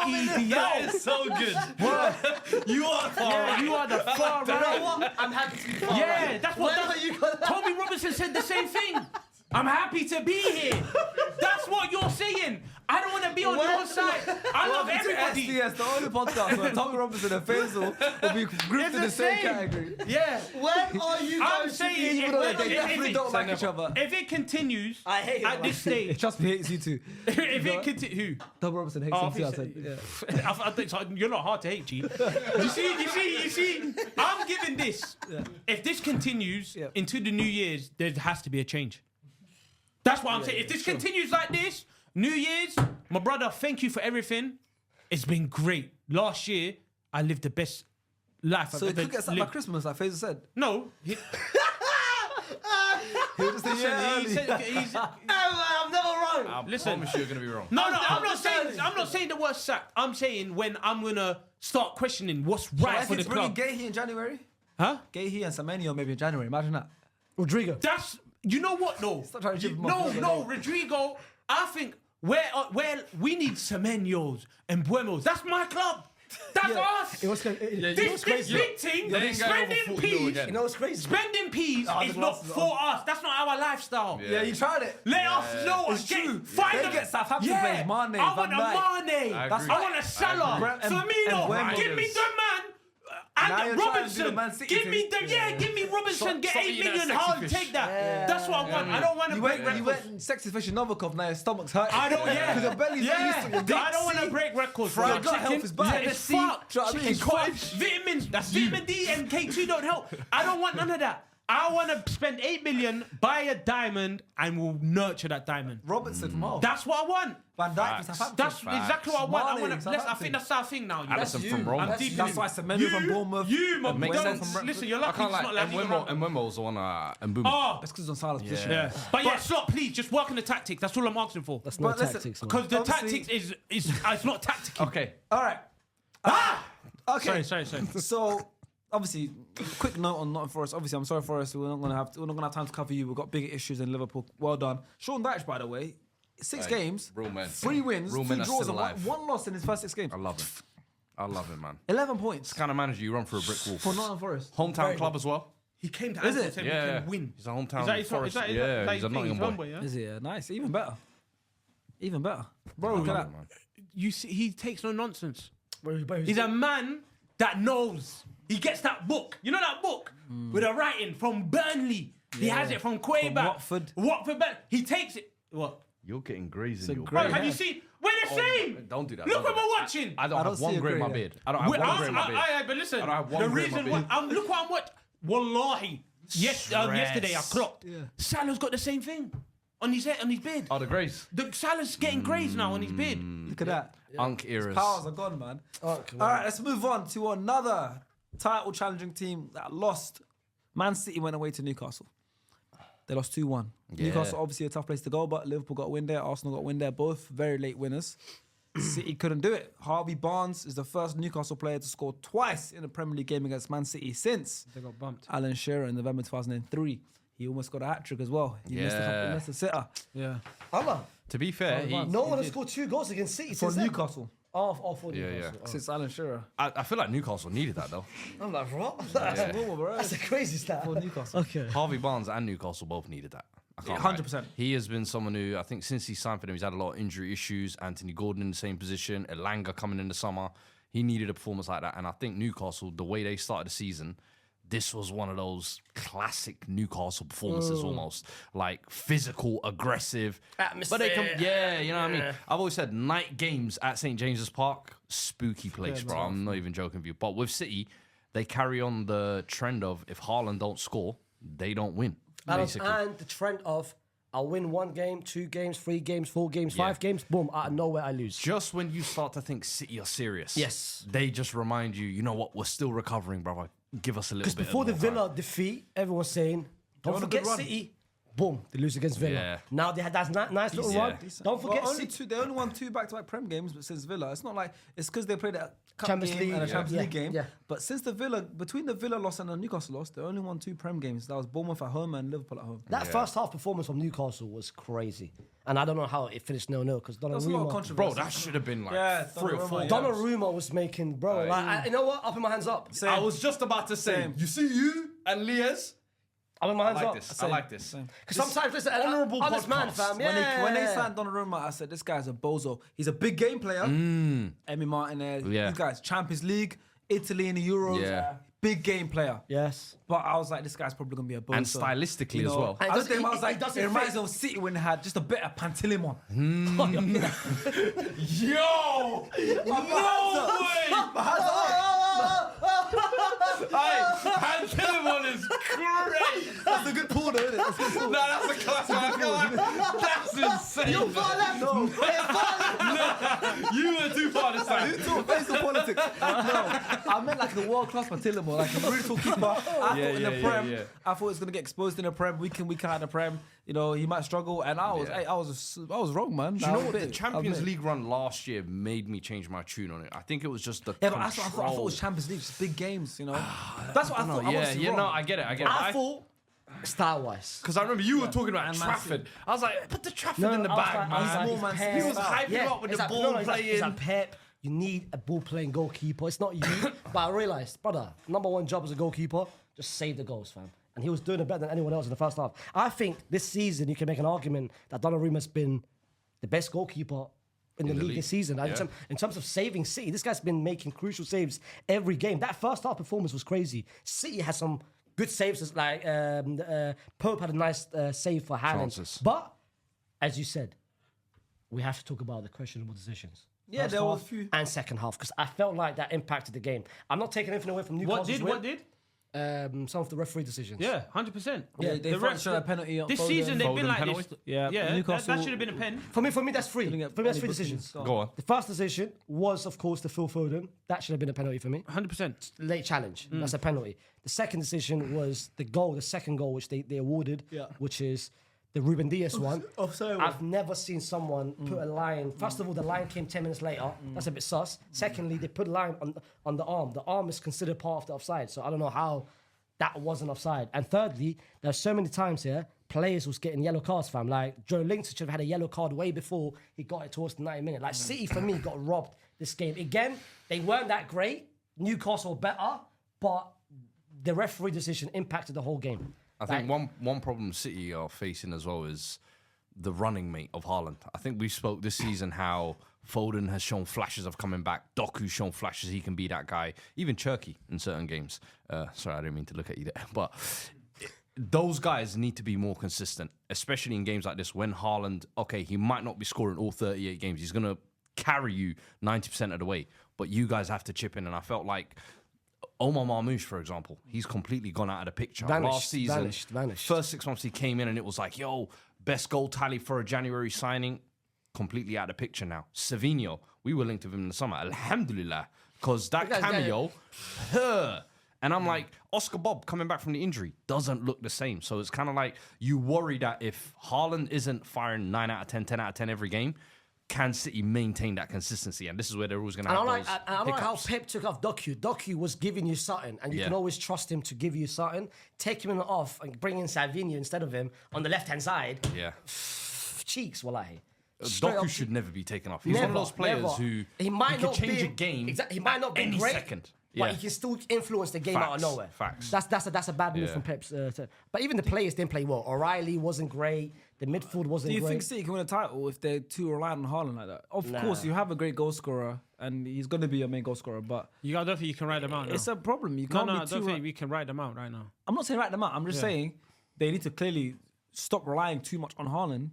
EDL. That is so good. You are far right. You are the far You know right. what? I'm happy to be far Yeah, right. that's what Whenever you got Tommy Robinson said the same thing. I'm happy to be here. That's what you're saying. I don't want to be on your side. I love Welcome to everybody. SDS, the only podcast where Tommy Robinson and Faisal will be grouped It's in the the same same. category. Yeah. When are you I'm going to saying be? Even though they definitely don't like each other. If it continues I hate him, at this man. stage, Trust me, he hates you too. if it continues, who? Tommy Robinson hates Oh, him too, I obviously. said. Yeah. I think so. You're not hard to hate, G. You see. I'm giving this. If this continues Yeah. into the New Year's, there has to be a change. That's what I'm saying. If this continues like this, New Year's, my brother, thank you for everything. It's been great. Last year, I lived the best life So I've he ever could get something by lived. Christmas, like Faisal said. No. He was just a year early. I'm never wrong. I Listen. promise you're going to be wrong. No, I'm not saying the word sacked. I'm saying when I'm gonna start questioning what's right for the bringing club. Gahey in January. Huh? Gahey and Semenyo maybe in January. Imagine that. Rodrigo. That's you know what though. Stop trying to chip him off. No, Rodrigo. I think where we need Semenyos and Buemos. That's my club. That's us. It was This big team They ain't going over spending 40 mil peas. again. You know what's crazy? Spending peas is not for us. That's not our lifestyle. Yeah, you tried it. Let us know. It's true. Find They them. get Southampton players, Mane, I want Van a Dijk. Mane. I I agree. want a Salah. agree. And Firmino. Buemo. Give me the man. Now And you're trying to do the Robinson. Man City Give me thing. the give me Robinson. Get Stop 8 eating that million. sexy I'll fish. take that. That's what I want. I don't want to You break went records. sexy fish in Novikov, now your stomach's hurt. I don't. Because your belly's not used to your dick. I don't want to break records. Your bro. gut health is bad. It's Do you know fucked. what I mean? It's fucked. Vitamins. Vitamin D and K2 don't help. I don't want none of that. I want to spend 8 million, buy a diamond, and we'll nurture that diamond. Robertson from Hull. That's what I want. Van Dijk from Facts. Southampton. That's exactly what I want. I Mane, want to. I Southampton. think that's our thing now. You know? Alisson you. from Roma. I'm deep in That's it. why Semenyo from Bournemouth. You, Makes don't- sense. Listen, you're I lucky can't it's lie. not like And Wimmel's on Mbuma. Oh, That's because he's on Salah's position. yeah. But yeah, Slot, please just work on the tactics. That's all I'm asking for. That's no But listen, tactics, man. Because the Obviously- tactics is it's not tactical. Okay. All right. Okay. Sorry. So, obviously, quick note on Nottingham Forest. Obviously, I'm sorry, Forest. We're not gonna have time to cover you. We've got bigger issues in Liverpool. Well done, Sean Dyche. By the way, 6 games, Real men. 3 wins, Real 2 men are draws, still and alive. one loss in his first 6 games. I love him. I love him, man. 11 points Kind of manager you run through a brick wall. for Nottingham Forest. Hometown club as well. He came to Is Anfield it? and Yeah. he can win. He's a hometown Is that his Forest. is that Yeah, his he's a thing, his Nottingham boy. homeboy, yeah? Is he? Nice, even better. Even better, bro. I Look at love that. him, man. You see, he takes no nonsense. He's He's a man that knows. He gets that book. You know that book with a writing from Burnley. He has it from Quayback. From Watford. He takes it. What? You're getting greys in your great- beard. Have you seen? We're the same. Don't do that. Look don't what do that. we're watching. I don't I have don't one see a grey in grey my hair. beard. I don't have one grey in my beard. But listen, I don't have one the grey in my reason beard. why look what I'm watching. Wallahi. Yesterday I clocked. Salah's got the same thing on his head, on his beard. Oh, the Grays. Salah's getting grays now on his beard. Look at that. Unk eras. Powers are gone, man. All right, let's move on to another title challenging team that lost. Man City went away to Newcastle. They lost 2-1. Yeah. Newcastle, obviously a tough place to go, but Liverpool got a win there. Arsenal got a win there. Both very late winners. City couldn't do it. Harvey Barnes is the first Newcastle player to score twice in a Premier League game against Man City since They got bumped. Alan Shearer in November 2003. He almost got a hat-trick as well. He missed a sitter. Yeah. To be fair, No one has scored 2 goals against City For since then. Newcastle. For Yeah, Newcastle. yeah. Since Alan Shearer. I feel like Newcastle needed that though. I'm like, what? That's normal, bro. That's a crazy stat. For Newcastle. Okay. Harvey Barnes and Newcastle both needed that. I can't 100%. lie. He has been someone who I think since he signed for them, he's had a lot of injury issues. Anthony Gordon in the same position, Elanga coming in the summer. He needed a performance like that, and I think Newcastle, the way they started the season, this was one of those classic Newcastle performances almost. Like physical, aggressive. Atmosphere. But they come, yeah, you know what I mean? I've always said night games at St. James's Park, spooky place, bro. I'm not even joking with you. But with City, they carry on the trend of if Haaland don't score, they don't win. Basically. And the trend of I'll win 1 game, 2 games, 3 games, 4 games, 5 games, boom, out of nowhere I lose. Just when you start to think City are serious, Yes. they just remind you, you know what, we're still recovering, brother. Give us a little bit. Because before the more time. Villa defeat, everyone's saying, don't on a forget good run. City. Boom, they lose against Villa. Yeah. Now they had that nice little run. Don't forget Well, only City. they only won 2 back-to-back Prem games, but since Villa, it's not like it's because they played a cup Champions game League, and a yeah. Champions League Yeah, game. yeah. But since between the Villa loss and the Newcastle loss, they only won 2 Prem games. That was Bournemouth at home and Liverpool at home. That first half performance from Newcastle was crazy. And I don't know how it finished 0-0 because That's a lot of Donnarumma... controversy. Bro, that should have been like Yeah, 3 or 4. Donnarumma, yeah. Donnarumma was making... Bro, you know what? I'll put my hands up. I was just about to say, Same. you see you and Lies? I'll put my I hands like up. this. I like this. Because sometimes, listen, honourable honest man, podcast. fam. When they signed Donnarumma, I said, this guy's a bozo. He's a big game player. Emi Martinez. Yeah. These guys, Champions League, Italy in the Euros. Yeah. Big game player. Yes. But I was like, this guy's probably going to be a bozo. And stylistically as well. And I looked at him, I was he like, doesn't it reminds fit. me of City when they had just a bit of Pantilimon. Yo! No way! Hey, Pantilimon is great! That's a good pull, though, isn't it? That's a good pull. No, that's a classic. I feel like that's insane. You were too far this time. Talk based on politics. No, I meant like the world-class Pantilimon, like a brutal keeper. I thought in the Prem, I thought he was going to get exposed in the Prem, week in, week out in the Prem. You know, he might struggle, and I was wrong, man. Do you know what? The Champions League run last year made me change my tune on it. I think it was just the Yeah, but that's what I thought. I thought it was Champions League, just big games, you know. That's what I thought. I was Yeah, wrong. no, I get it. I thought, style-wise. Because I remember you were talking about and Man Trafford. I was like, put the Trafford in the I was bag, like, man. more Man City He was style. hyping up with it's the like, ball it's playing. like Pep. You need a ball-playing goalkeeper. It's not you. But I realised, brother, number 1 job as a goalkeeper, just save the goals, fam. And he was doing it better than anyone else in the first half. I think this season you can make an argument that Donnarumma's been the best goalkeeper in the league this season. In terms of saving City, this guy's been making crucial saves every game. That first half performance was crazy. City had some good saves, like Pope had a nice save for Haaland. Chances. But, as you said, we have to talk about the questionable decisions. Yeah, First there were a half few. and second half, because I felt like that impacted the game. I'm not taking anything away from Newcastle's What win. did? Some of the referee decisions. Yeah, 100%. Yeah, they showed a penalty on This Foden. season they've been Foden like penalty? this. Yeah, that Newcastle- should have been a pen. For me, that's three. For Didn't me, get that's any 3 bookings. decisions. Go on. The first decision was, of course, the Phil Foden. That should have been a penalty for me. 100%. Late challenge. That's a penalty. The second decision was the second goal, which they awarded, which is the Ruben Dias one. Offside one. I've never seen someone put a line. First of all, the line came 10 minutes later. That's a bit sus. Secondly, they put a line on the arm. The arm is considered part of the offside, so I don't know how that wasn't offside. And thirdly, there's so many times here, players was getting yellow cards, fam. Like, Joe Linton should have had a yellow card way before he got it towards the 90 minute. Like, City, for me, got robbed this game. Again, they weren't that great. Newcastle better, but the referee decision impacted the whole game. I think one problem City are facing as well is the running mate of Haaland. I think we spoke this season how Foden has shown flashes of coming back. Doku's shown flashes he can be that guy. Even Cherky in certain games. Sorry, I didn't mean to look at you there. But those guys need to be more consistent, especially in games like this when Haaland, okay, he might not be scoring all 38 games. He's going to carry you 90% of the way. But you guys have to chip in. And I felt like Omar Marmoush, for example, he's completely gone out of the picture. Vanished, Last season, vanished. first 6 months he came in and it was like, yo, best goal tally for a January signing. Completely out of the picture now. Savinho, we were linked with him in the summer. Alhamdulillah. Because that cameo, and I'm like, Oscar Bob coming back from the injury doesn't look the same. So it's kind of like you worry that if Haaland isn't firing 9 out of 10, 10 out of 10 every game, can City maintain that consistency? And this is where they're always going to have those I like how hiccups. Pep took off Doku. Doku was giving you something, and you can always trust him to give you something. Take him off and bring in Savinho instead of him on the left-hand side. Yeah. Cheeks, wallahi. Straight Doku up- should never be taken off. He's one of those players who he might can not change be a game. Exactly, he might not be any great, second. but Yeah. he can still influence the game out of Facts, nowhere. facts. That's a bad move Yeah. from Pep's. But even the players didn't play well. O'Reilly wasn't great. The midfield wasn't Do you great. think City can win a title if they're too reliant on Haaland like that? Of course, you have a great goal scorer, and he's going to be your main goal scorer, but I don't think you can write them out. it's now. a problem. You No, can't I be don't too. think we can write them out right now. I'm not saying write them out. I'm just saying they need to clearly stop relying too much on Haaland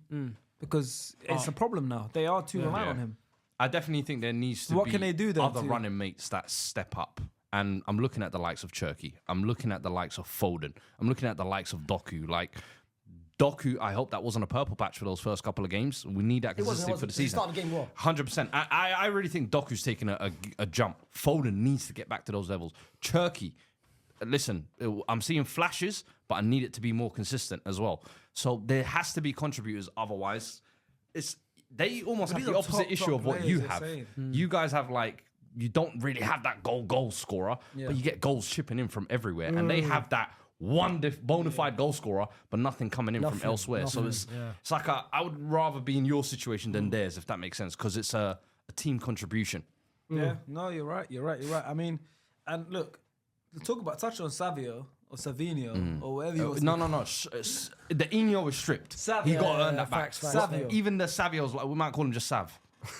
because it's a problem now. They are too reliant on him. I definitely think there needs to What be can they do then other to- running mates that step up. And I'm looking at the likes of Cherky. I'm looking at the likes of Foden. I'm looking at the likes of Doku. Like, Doku, I hope that wasn't a purple patch for those first couple of games. We need that It wasn't. consistency for the He season. started the game well. 100%. I really think Doku's taking a jump. Foden needs to get back to those levels. Cherky, listen, I'm seeing flashes, but I need it to be more consistent as well. So there has to be contributors. Otherwise, they almost have these the are opposite top issue of what players, you they're have. saying. You guys have you don't really have that goal scorer, but you get goals chipping in from everywhere. And they have that one bona fide goal scorer, but nothing coming in from elsewhere. So it's like I would rather be in your situation than theirs, if that makes sense, because it's a team contribution. Yeah, no, you're right. I mean, and look, to touch on Savio or Savinho or whatever you want. No. The Eno was stripped. Sav, he yeah, got to earn yeah, that back. facts, Savio. Even the Savio's, we might call him just Sav.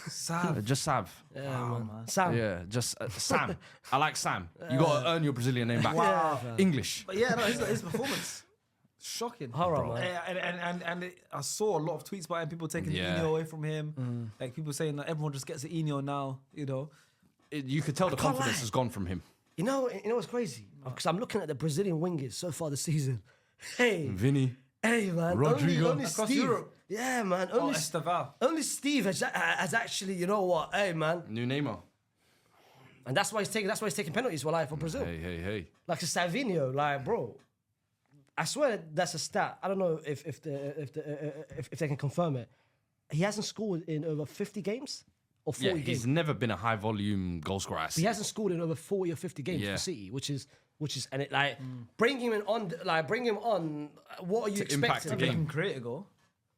Sav. Just Sav. Man. Sam. Yeah, just Sam. I like Sam. You got to earn your Brazilian name back. Wow. English. But yeah, no, his performance, shocking. Horror, man. And I saw a lot of tweets about him, people taking the Eno away from him. Like people saying that everyone just gets the Eno now, you know. You could tell the can't confidence lie. has gone from him. You know what's crazy? Because I'm looking at the Brazilian wingers so far this season. Hey, Vinny. hey, man. Rodrigo. Only Across Steve. Europe. Yeah, man. Oh, Esteval. Only Steve has actually, you know what? Hey, man. New Neymar. And that's why he's taking penalties for Brazil. Hey. Like Savinho, like, bro. I swear that's a stat. I don't know if they can confirm it. He hasn't scored in over 50 games or 40 Yeah, games. he's never been a high volume goal scorer. He hasn't scored in over 40 or 50 games Yeah. for City, which is and it bring him on. What are you To impact expecting? the Maybe he game. can create a goal,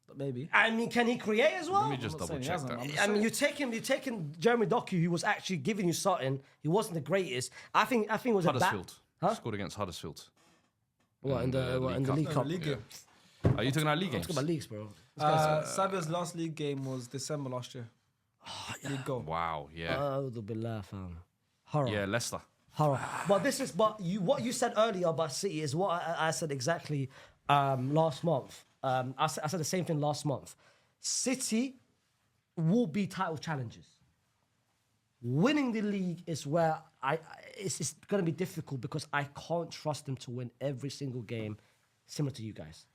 but maybe. I mean, can he create as well? Let me just I'm not double saying he check hasn't, that. I'm I mean, you're taking Jeremy Doku, who was actually giving you something. He wasn't the greatest. I think it was Huddersfield. a bad. Scored against Huddersfield. What in the League Cup? League game. Are you talking about league Let's games? talk about leagues, bro. Savio's last league game was December last year. League goal. Wow, yeah. Billah, fam. Horror. Yeah, Leicester. Horror. But what you said earlier about City is what I said exactly last month. I said the same thing last month. City will be title challengers. Winning the league is where it's going to be difficult because I can't trust them to win every single game, similar to you guys.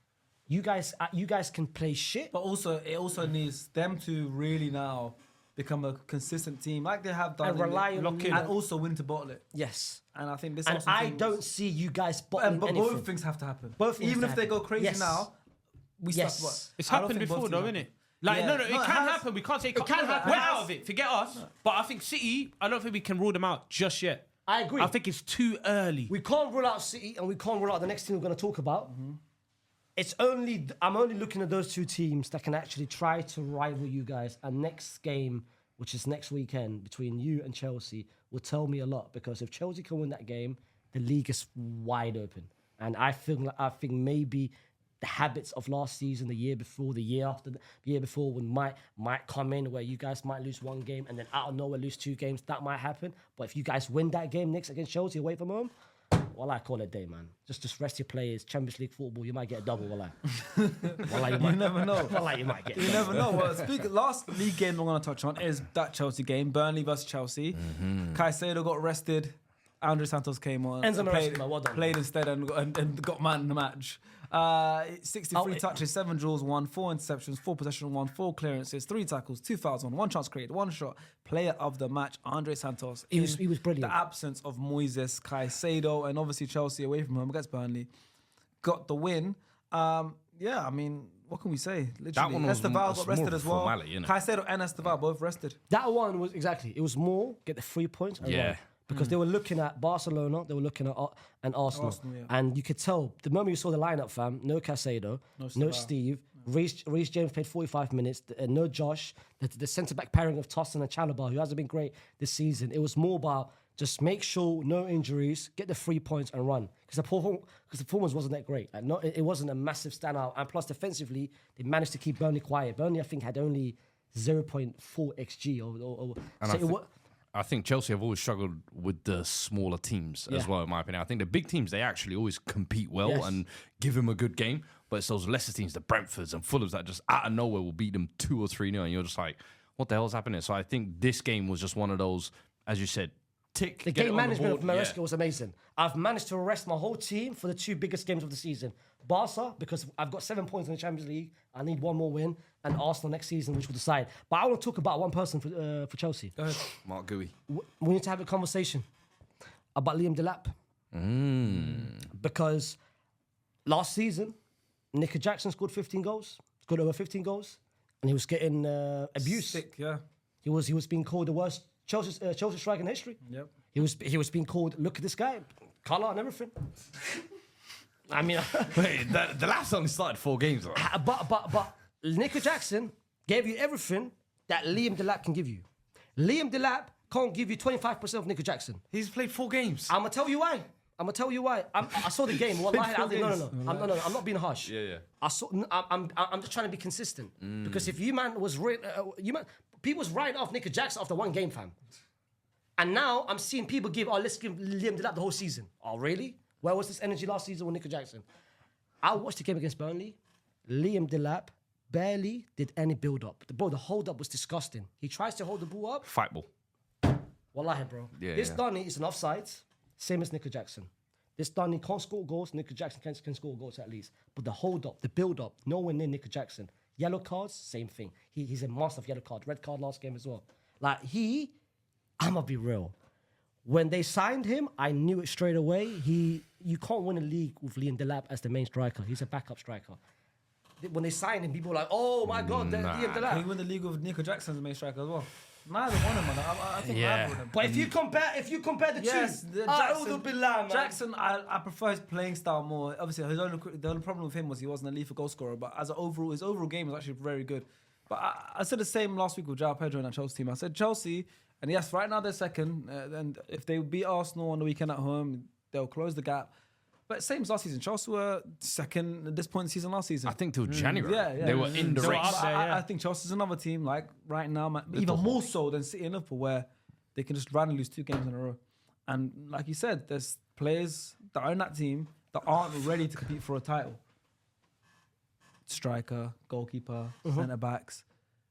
You guys can play shit. But also, it also needs them to really now become a consistent team, like they have done, And rely on and you. also win to bottle it. Yes. And I think this. And also I things- don't see you guys bottling But anything. both things have to happen. Both things even have if to they go happen. crazy Yes. now, we Yes. start. What? It's I don't happened think both before, though, teams isn't have- it? Like, Yeah. no, No, it it can has. happen. We can't say It can happen. We're out of it. Forget us. But I think City, I don't think we can rule them out just yet. I agree. I think it's too early. We can't rule out City and we can't rule out the next team we're going to talk about. I'm only looking at those two teams that can actually try to rival you guys. And next game, which is next weekend between you and Chelsea, will tell me a lot because if Chelsea can win that game, the league is wide open. And I think maybe the habits of last season, the year before, the year after, the year before, when might come in where you guys might lose one game and then out of nowhere lose two games. That might happen. But if you guys win that game next against Chelsea away from home, well, I call it a day, man. Just rest your players. Champions League football, you might get a double. Wallah. Wallah, you never know. Wallah, you might get. A You double. never know. Well, last league game I'm going to touch on is that Chelsea game, Burnley versus Chelsea. Caicedo got rested. Andre Santos came on, Enzo and Maresca, well done. played instead and got man in the match. 63 touches, 7 draws, 1, 4 interceptions, 4 possession, 1, 4 clearances, 3 tackles, 2 fouls on, 1 chance created, 1 shot. Player of the match, Andre Santos. He was brilliant. The absence of Moises Caicedo and obviously Chelsea away from home against Burnley got the win. Yeah, I mean, what can we say? Literally, one was Esteval more got rested of a as well. formality, innit? Caicedo and Esteval both rested. That one was exactly. It was more get the 3 points. And Yeah. run. Because they were looking at Barcelona, they were looking at and Arsenal, yeah. and you could tell the moment you saw the lineup, fam. No Caicedo, no Steve. Reece James played 45 minutes. No Josh. The centre back pairing of Tossin and Chalobah, who hasn't been great this season. It was more about just make sure no injuries, get the 3 points and run. Because the performance wasn't that great. Like it wasn't a massive standout. And plus, defensively, they managed to keep Burnley quiet. Burnley, I think, had only 0.4 xG. I think Chelsea have always struggled with the smaller teams as well, in my opinion. I think the big teams, they actually always compete well and give them a good game. But it's those lesser teams, the Brentfords and Fulhams, that just out of nowhere will beat them 2 or 3-0. And you're just like, what the hell's happening? So I think this game was just one of those, as you said, tick. The game management of Maresca was amazing. I've managed to arrest my whole team for the 2 biggest games of the season. Barca, because I've got 7 points in the Champions League. I need 1 more win. And Arsenal next season, which will decide. But I want to talk about one person for Chelsea. Go ahead. Mark Gui. We need to have a conversation about Liam Delap. Because last season, Nick Jackson scored 15 goals. Scored over 15 goals. And he was getting abused. Sick, yeah. He was being called the worst Chelsea striker in history. Yep. He was being called, look at this guy, colour and everything. I mean, Wait, the last only started 4 games, though. but Nick Jackson gave you everything that Liam Delap can give you. Liam Delap can't give you 25% of Nick Jackson. He's played 4 games. I'm gonna tell you why. I saw the game. Wallahi, I'm not being harsh. Yeah. I'm just trying to be consistent because if people was writing off Nick Jackson after 1 game, fam. And now I'm seeing people let's give Liam Delap the whole season. Oh, really? Where was this energy last season with Nick Jackson? I watched the game against Burnley. Liam Delap barely did any build-up. The hold-up was disgusting. He tries to hold the ball up. Fight ball. Wallahi, bro. Yeah, This yeah. Donny is an offside, same as Nick Jackson. This Donny can't score goals. Nick Jackson can score goals at least. But the hold-up, the build-up, nowhere near Nick Jackson. Yellow cards, same thing. He's a master of yellow card. Red card last game as well. Like, I'm going to be real. When they signed him, I knew it straight away. You can't win a league with Liam Delap as the main striker. He's a backup striker. When they signed him, people were like, "Oh my God, Liam Can Delap." he win the league with Nico Jackson as the main striker as well? Neither one of them, man. I think Yeah. neither of them. But if you compare the Yes, two, the A'udhu billah, man. Jackson, I prefer his playing style more. Obviously, the only problem with him was he wasn't a lethal goal scorer. But his overall game was actually very good. But I said the same last week with João Pedro and that Chelsea team. I said Chelsea, and yes, right now they're second. And if they beat Arsenal on the weekend at home, they'll close the gap. But same as last season. Chelsea were second at this point in the season last season. I think till January. Yeah. They were in the They were race. up there, yeah. I think Chelsea's another team, like right now, even more so than City and Liverpool, where they can just randomly lose 2 games in a row. And like you said, there's players that are in that team that aren't ready to compete for a title. Striker, goalkeeper, centre backs.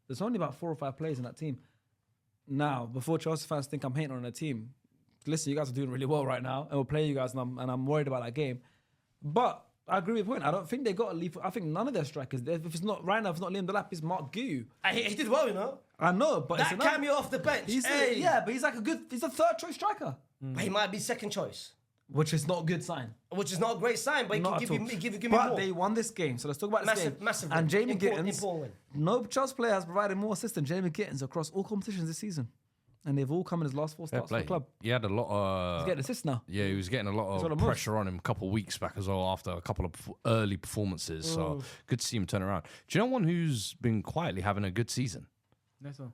There's only about 4 or 5 players in that team. Now, before Chelsea fans think I'm hating on the team, listen, you guys are doing really well right now, and we'll play you guys, and I'm worried about that game. But I agree with your point. I don't think they got a lead. I think none of their strikers. If it's not right now, if it's not Liam Delap, it's Mark Gui. He did well, you know. I know, but That it's cameo off the bench. He's hey. but he's like he's a 3rd choice striker, But he might be second choice, which is not a good sign. which is not a great sign. But he Not can at give all. you, give me But more. they won this game, so let's talk about this game. Massive And win. Jamie Important Gittins, win. no Chelsea player has provided more assists than Jamie Gittins across all competitions this season, and they've all come in his last 4 starts for the club. He had a lot of. He's getting assists now. Yeah, he was getting a lot what of it was. pressure on him a couple of weeks back as well after a couple of early performances. So good to see him turn around. Do you know one who's been quietly having a good season? That's all.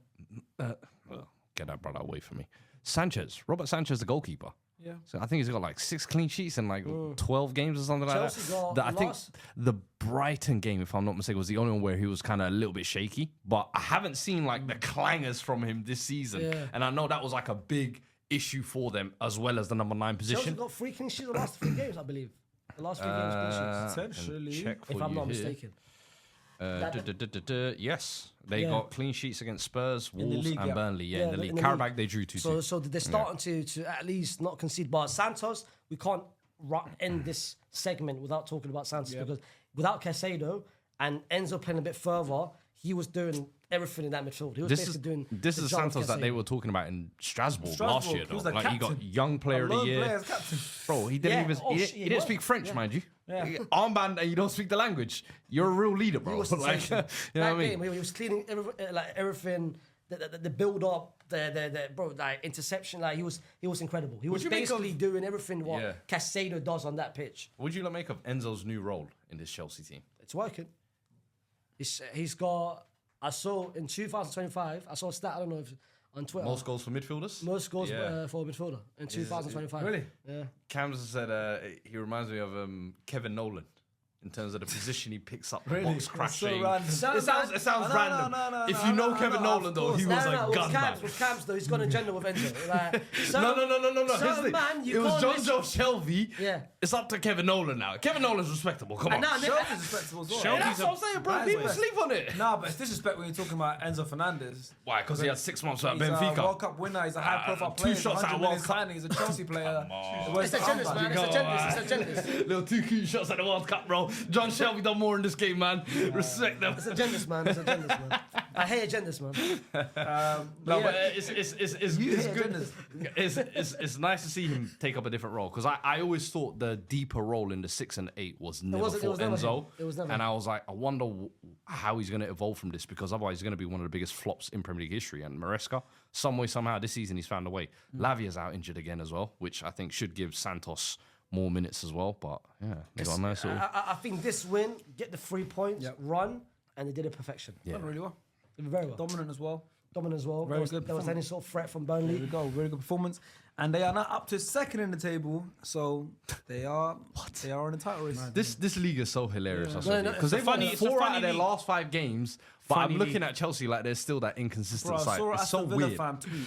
Well, get that brother away from me. Sanchez, Robert Sanchez, the goalkeeper. Yeah. So I think he's got like 6 clean sheets in like 12 games or something like Chelsea got that. I think lost. the Brighton game, if I'm not mistaken, was the only one where he was kind of a little bit shaky. But I haven't seen like the clangers from him this season. Yeah. And I know that was like a big issue for them as well as the number 9 Chelsea position. got 3 clean sheets the last 3 games, I believe. The last 3 games clean sheets, Potentially. Check for if I'm you not here. mistaken. Yes, they got clean sheets against Spurs, the Wolves, league, and Burnley. Yeah, in the league. in the Carabao, league. they drew 2-2. So they're starting to at least not concede. But Santos, we can't end this segment without talking about Santos because without Caicedo and Enzo playing a bit further, he was doing everything in that midfield. He was basically doing. This the is job of Santos that they Caicedo. were talking about in Strasbourg last year. He Though. was the Like he got captain. young player of the Lone year. players captain. Bro, he didn't Yeah. even. Oh, He shit, didn't what? speak French, mind you. Yeah. Armband and you don't speak the language. You're a real leader, bro. He was Like, sensational. you know That what I game, mean? he was cleaning everything. The build up, the bro, like interception, like he was incredible. He was you make basically of- doing everything what Yeah. Caicedo does on that pitch. What would you make of Enzo's new role in this Chelsea team? It's working. He's got. I saw in 2025. I saw a stat. I don't know if on Twitter. Most goals for midfielders? Most goals Yeah. for a midfielder in 2025. Really? Yeah. Cams said he reminds me of Kevin Nolan in terms of the position he picks up, the Really? box That's so crashing. random. It sounds No, random. no, If you know Kevin Nolan, though, he was a with gunman. Cams though, he's got an agenda with Enzo. Like, No. certain man, you It was can't John listen- Joe Shelby. Yeah. It's up to Kevin Nolan now. Kevin Nolan's respectable. Come on. And now, Shelby's respectable as well. Yeah, that's what I'm saying, bro. That is People West. sleep on it. Nah, but it's disrespect when you're talking about Enzo Fernandez. Why? Because he had 6 months at He's a Benfica. World Cup winner. He's a high-profile two player. shots at a 100 World million Cup. signing. He's a Chelsea player. It's agendas, man. It's agendas. It's agendas. Little 2 cute shots at the World Cup, bro. John Shelby done more in this game, man. Respect them. It's agendas, man. It's agendas, man. I hate agendas, man. No, yeah. but it's You hate good. agendas. It's nice to see him take up a different role because I always thought the deeper role in the 6 and 8 was never wasn't- it for was never Enzo. him. It was never and him. I was like, I wonder how he's going to evolve from this because otherwise he's going to be one of the biggest flops in Premier League history. And Maresca, some way, somehow, this season he's found a way. Lavia's out injured again as well, which I think should give Santos more minutes as well. But yeah, they got a nice little. I think this win, get the 3 points, run, and they did it perfection. Yeah. Done really well. They did very well. Dominant as well. Dominant as well. Very There was, good there was any performance. sort of threat from There we Burnley. go. Very good performance. And they are now up to second in the table. So they are They are in the title race. This league is so hilarious. No, Because they've it's a funny- won it's a 4 out funny of their league. last 5 games, but Funny I'm looking league. at Chelsea like there's still that inconsistent Bro, I side. saw It's so Aston Villa weird. fan tweet.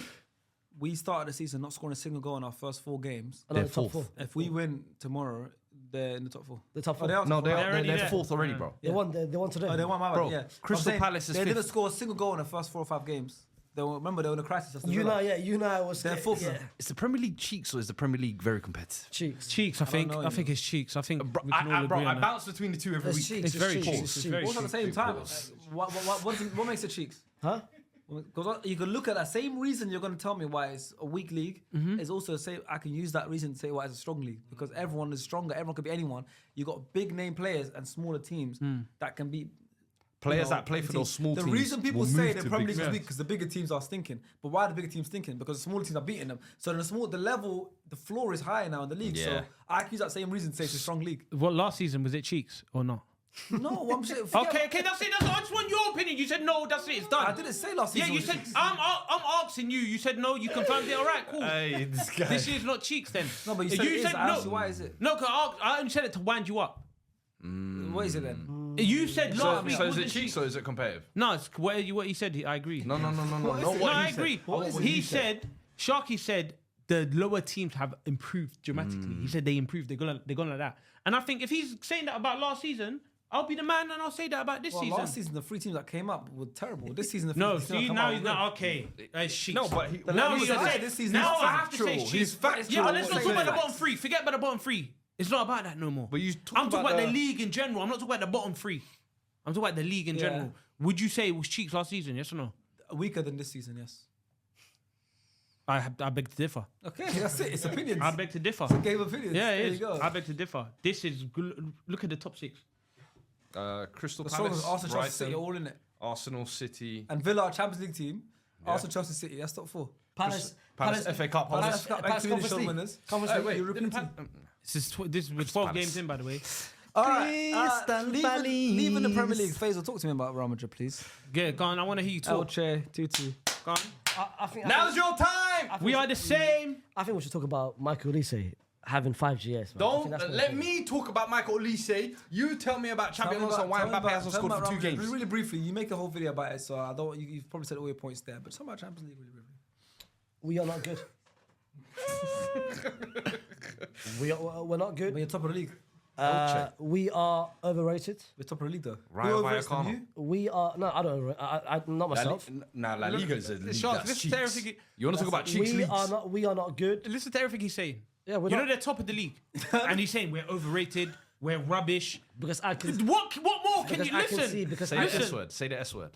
We started the season not scoring a single goal in our first 4 games. I know They're the top fourth. 4. If we win tomorrow, they're in the top 4. The top 4. they are No, top four. they're already there. 4th already, bro. They won. They won today. Oh, they won my Bro, bad, yeah. Crystal I'm saying Palace is They didn't fifth. score a single goal in the first 4 or 5 games. Remember, they were in a crisis. Aston You Villa. know, yeah, you know, was They're fourth. Yeah. Is the Premier League cheeks or is the Premier League very competitive? Cheeks. Cheeks, I think. know, I you think know. it's cheeks. I think Bro, we can all agree on I that. bounce between the two every It's week. cheeks. It's very cheeks. cheeks. It's It's cheeks. very Also at the same Big time, balls. what makes it cheeks? Huh? Because you can look at that same reason you're going to tell me why it's a weak league. Is also the same. I can use that reason to say why it's a strong league because everyone is stronger. Everyone could be anyone. You got big name players and smaller teams that can beat Players that play for those small the teams. reason people will say move the to Premier big League is teams. weak because the bigger teams are stinking. But why are the bigger teams stinking? Because the smaller teams are beating them. So the level, the floor is higher now in the league. Yeah. So I can use that same reason to say it's a strong league. What last season was it cheeks or not? No, I'm saying. Okay, that's it. I just want your opinion. You said no. That's it. It's done. I didn't say last Yeah, season. you was said cheeks. I'm asking you. You said no. You confirmed it. All right, cool. Hey, this guy. This year's not cheeks then. No, but you said it is. I asked you, why is it? No, because I only said it to wind you up. What is it then? You said last So week. is it wasn't cheeks or is it competitive? No, it's what he said. I agree. No. Not is what it? No, he I said. agree. What is it He you said? said, Sharky said the lower teams have improved dramatically. He said they improved. They're gonna like that. And I think if he's saying that about last season, I'll be the man and I'll say that about this Well, season. last season the 3 teams that came up were terrible. This season the 3 No, teams that see come now up he's were good. not okay. Cheeks. No, but he, Now He he's said saying this season now is I have to say factual. cheeks. He's factual. Yeah, let's What not he's talk about the saying. bottom 3. Forget about the bottom 3. It's not about that no more. But you I'm talking about the the league in general. I'm not talking about the bottom 3. I'm talking about the league in Yeah. general. Would you say it was cheeks last season? Yes or no? Weaker than this season, yes. I beg to differ. Okay, that's it. It's opinions. I beg to differ. Game of opinions. Yeah, there it you is. go. I beg to differ. This is look at the top 6. Crystal The strong Palace, as Arsenal, Chelsea City, Brighton, all in it. Arsenal, City, And Villa, our Champions League team. Arsenal, Chelsea City. That's top 4. Palace. Palace, FA Cup Palace holders. Cup, Palace two Conference initial League. winners. Conference League. European team. This was 12 games in, by the way. All right, leaving the Premier League. Faisal, talk to me about Real Madrid, please. Yeah, go on. I want to hear you talk. Elche, 2-2. Go on. I think Now's your time. We are the same. I think we should talk about Michael Olise having 5 GS. Man. I think Don't that's what let it is. me talk about Michael Olise. You tell me about Xabi Alonso and why Mbappe hasn't scored for 2 games. Really briefly, you make a whole video about it, so I don't. You've probably said all your points there, but talk about Champions League really briefly. We are not good. We're not good. When you're top of the league, We are overrated. We're top of the league though. Rayo Who overrates them, Vallecano. you? We are no, I don't. I not myself. La Liga is a league Sharks, that's listen to cheeks. everything. You want to talk about cheeks We leagues? are not. We are not good. Listen to everything he's saying. Yeah, we're You not. know they're top of the league, and he's saying we're overrated, we're rubbish. Because I can. What more can Because you I listen? can see. Because Say I the can, S word. Say the S word.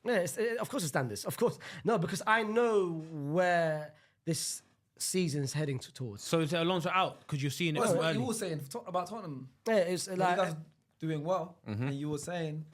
yeah, of course it's standards. Of course, no, because I know where this season's heading towards. So is Alonso out because you're seeing it That's from what early? you were saying about Tottenham. Yeah, it's Like, like you guys are doing well, and you were saying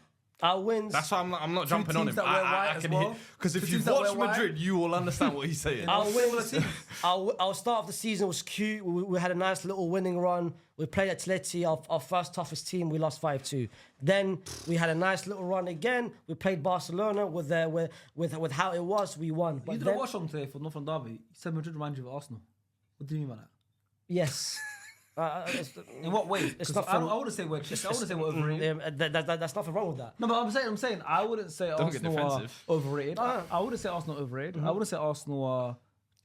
our wins. That's why I'm not jumping on teams him. that wear white as well. Because Two if you teams that watch wear white. Madrid, you will understand what he's saying. Our similar wins, teams. our start of the season was cute. We had a nice little winning run. We played Atleti, our first toughest team. We lost 5-2. Then we had a nice little run again. We played Barcelona with how it was. We won. You But did a then, watch on today for Northern Derby. You said Madrid reminds you of Arsenal. What do you mean by that? yes. In what way? It's 'Cause not I from- wouldn't say we're. I wouldn't say we're overrated. That's nothing wrong with that. No, but I'm saying I wouldn't say get Arsenal are defensive. overrated. I wouldn't say Arsenal are overrated. I wouldn't say Arsenal are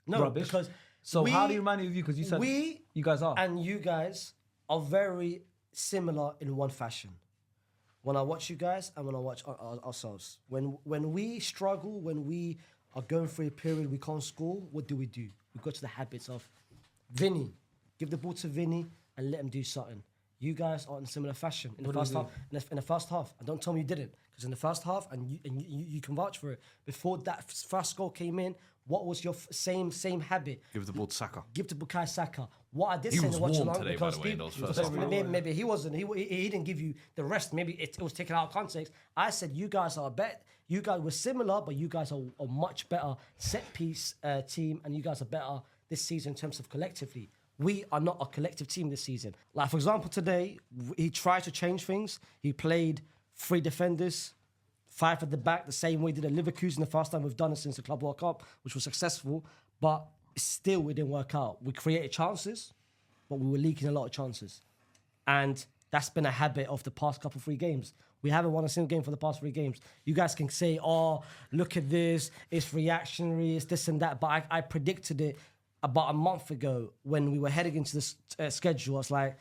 No, rubbish. because So we- how do you remind me of you? Because you said we you guys are. and you guys are very similar in one fashion. When I watch you guys and when I watch ourselves, when we struggle, when we are going through a period we can't score, what do? We go to the habits of Vinny, give the ball to Vinny and let him do something. You guys are in a similar fashion in the first half. In the first half, and don't tell me you didn't, because in the first half, and you can vouch for it. Before that first goal came in, what was your same habit? Give the ball to Saka. Give to Bukayo Saka. What I did He say was in the watch warm along, today, by because the way, in people- those first because half. maybe he wasn't. He didn't give you the rest. Maybe it was taken out of context. I said you guys are better. You guys were similar, but you guys are a much better set piece team, and you guys are better this season in terms of collectively. We are not a collective team this season. Like, for example, today, he tried to change things. He played 3 defenders, 5 at the back, the same way he did at Leverkusen the first time we've done it since the Club World Cup, which was successful, but still it didn't work out. We created chances, but we were leaking a lot of chances. And that's been a habit of the past couple 3 games. We haven't won a single game for the past 3 games. You guys can say, oh, look at this, it's reactionary, it's this and that, but I predicted it about a month ago when we were heading into this schedule. I was like,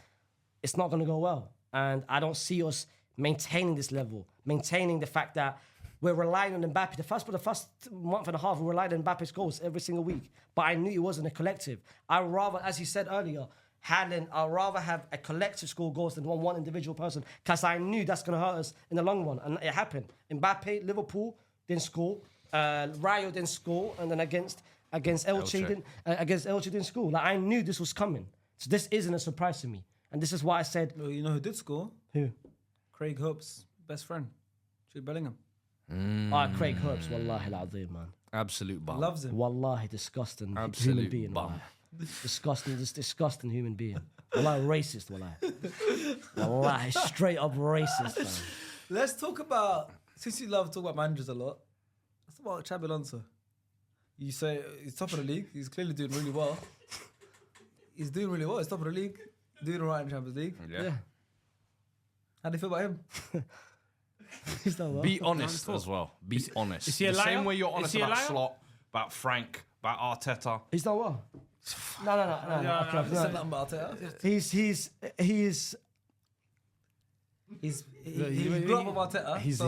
it's not going to go well. And I don't see us maintaining this level, maintaining the fact that we're relying on Mbappe. The first month and a half, we relied on Mbappe's goals every single week. But I knew it wasn't a collective. I'd rather, as you said earlier, I'd rather have a collective score goals than one individual person, because I knew that's going to hurt us in the long run. And it happened. Mbappe, Liverpool didn't score. Rayo didn't score. And then against Elche didn't score. Like, I knew this was coming. So this isn't a surprise to me. And this is why I said, Well, you know who did score? who? Craig Hope's best friend, Jude Bellingham. Craig Herbst, wallahi al-azim, man. Absolute bum. Loves him. Wallahi, disgusting human Absolute being. bum. Wallahi. Disgusting human being. Wallahi, racist, wallahi. Wallahi, straight up racist, man. Let's talk about, since you love talking about managers a lot, let's talk about Xabi Alonso. You say he's top of the league. He's clearly doing really well. He's doing really well. He's top of the league. Doing all right in Champions League. Yeah. How do you feel about him? He's done well. Be honest as well. Be honest. is he a the liar? same way you're Is honest he a about liar? Slot, about Frank, about Arteta. He's done well. No. Okay, Said no. nothing about Arteta. He grew up with Arteta. He's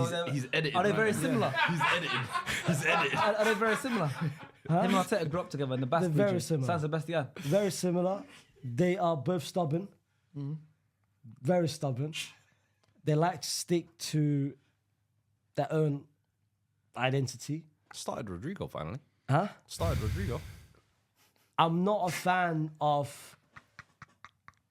edited. Are they man. very similar? He's edited. He's edited. Are they very similar? Him and Arteta grew up together in the Basque They're very region. similar. San Sebastian. Very similar. They are both stubborn. Very stubborn. They like to stick to their own identity. Started Rodrigo finally. Huh? Started Rodrigo. I'm not a fan of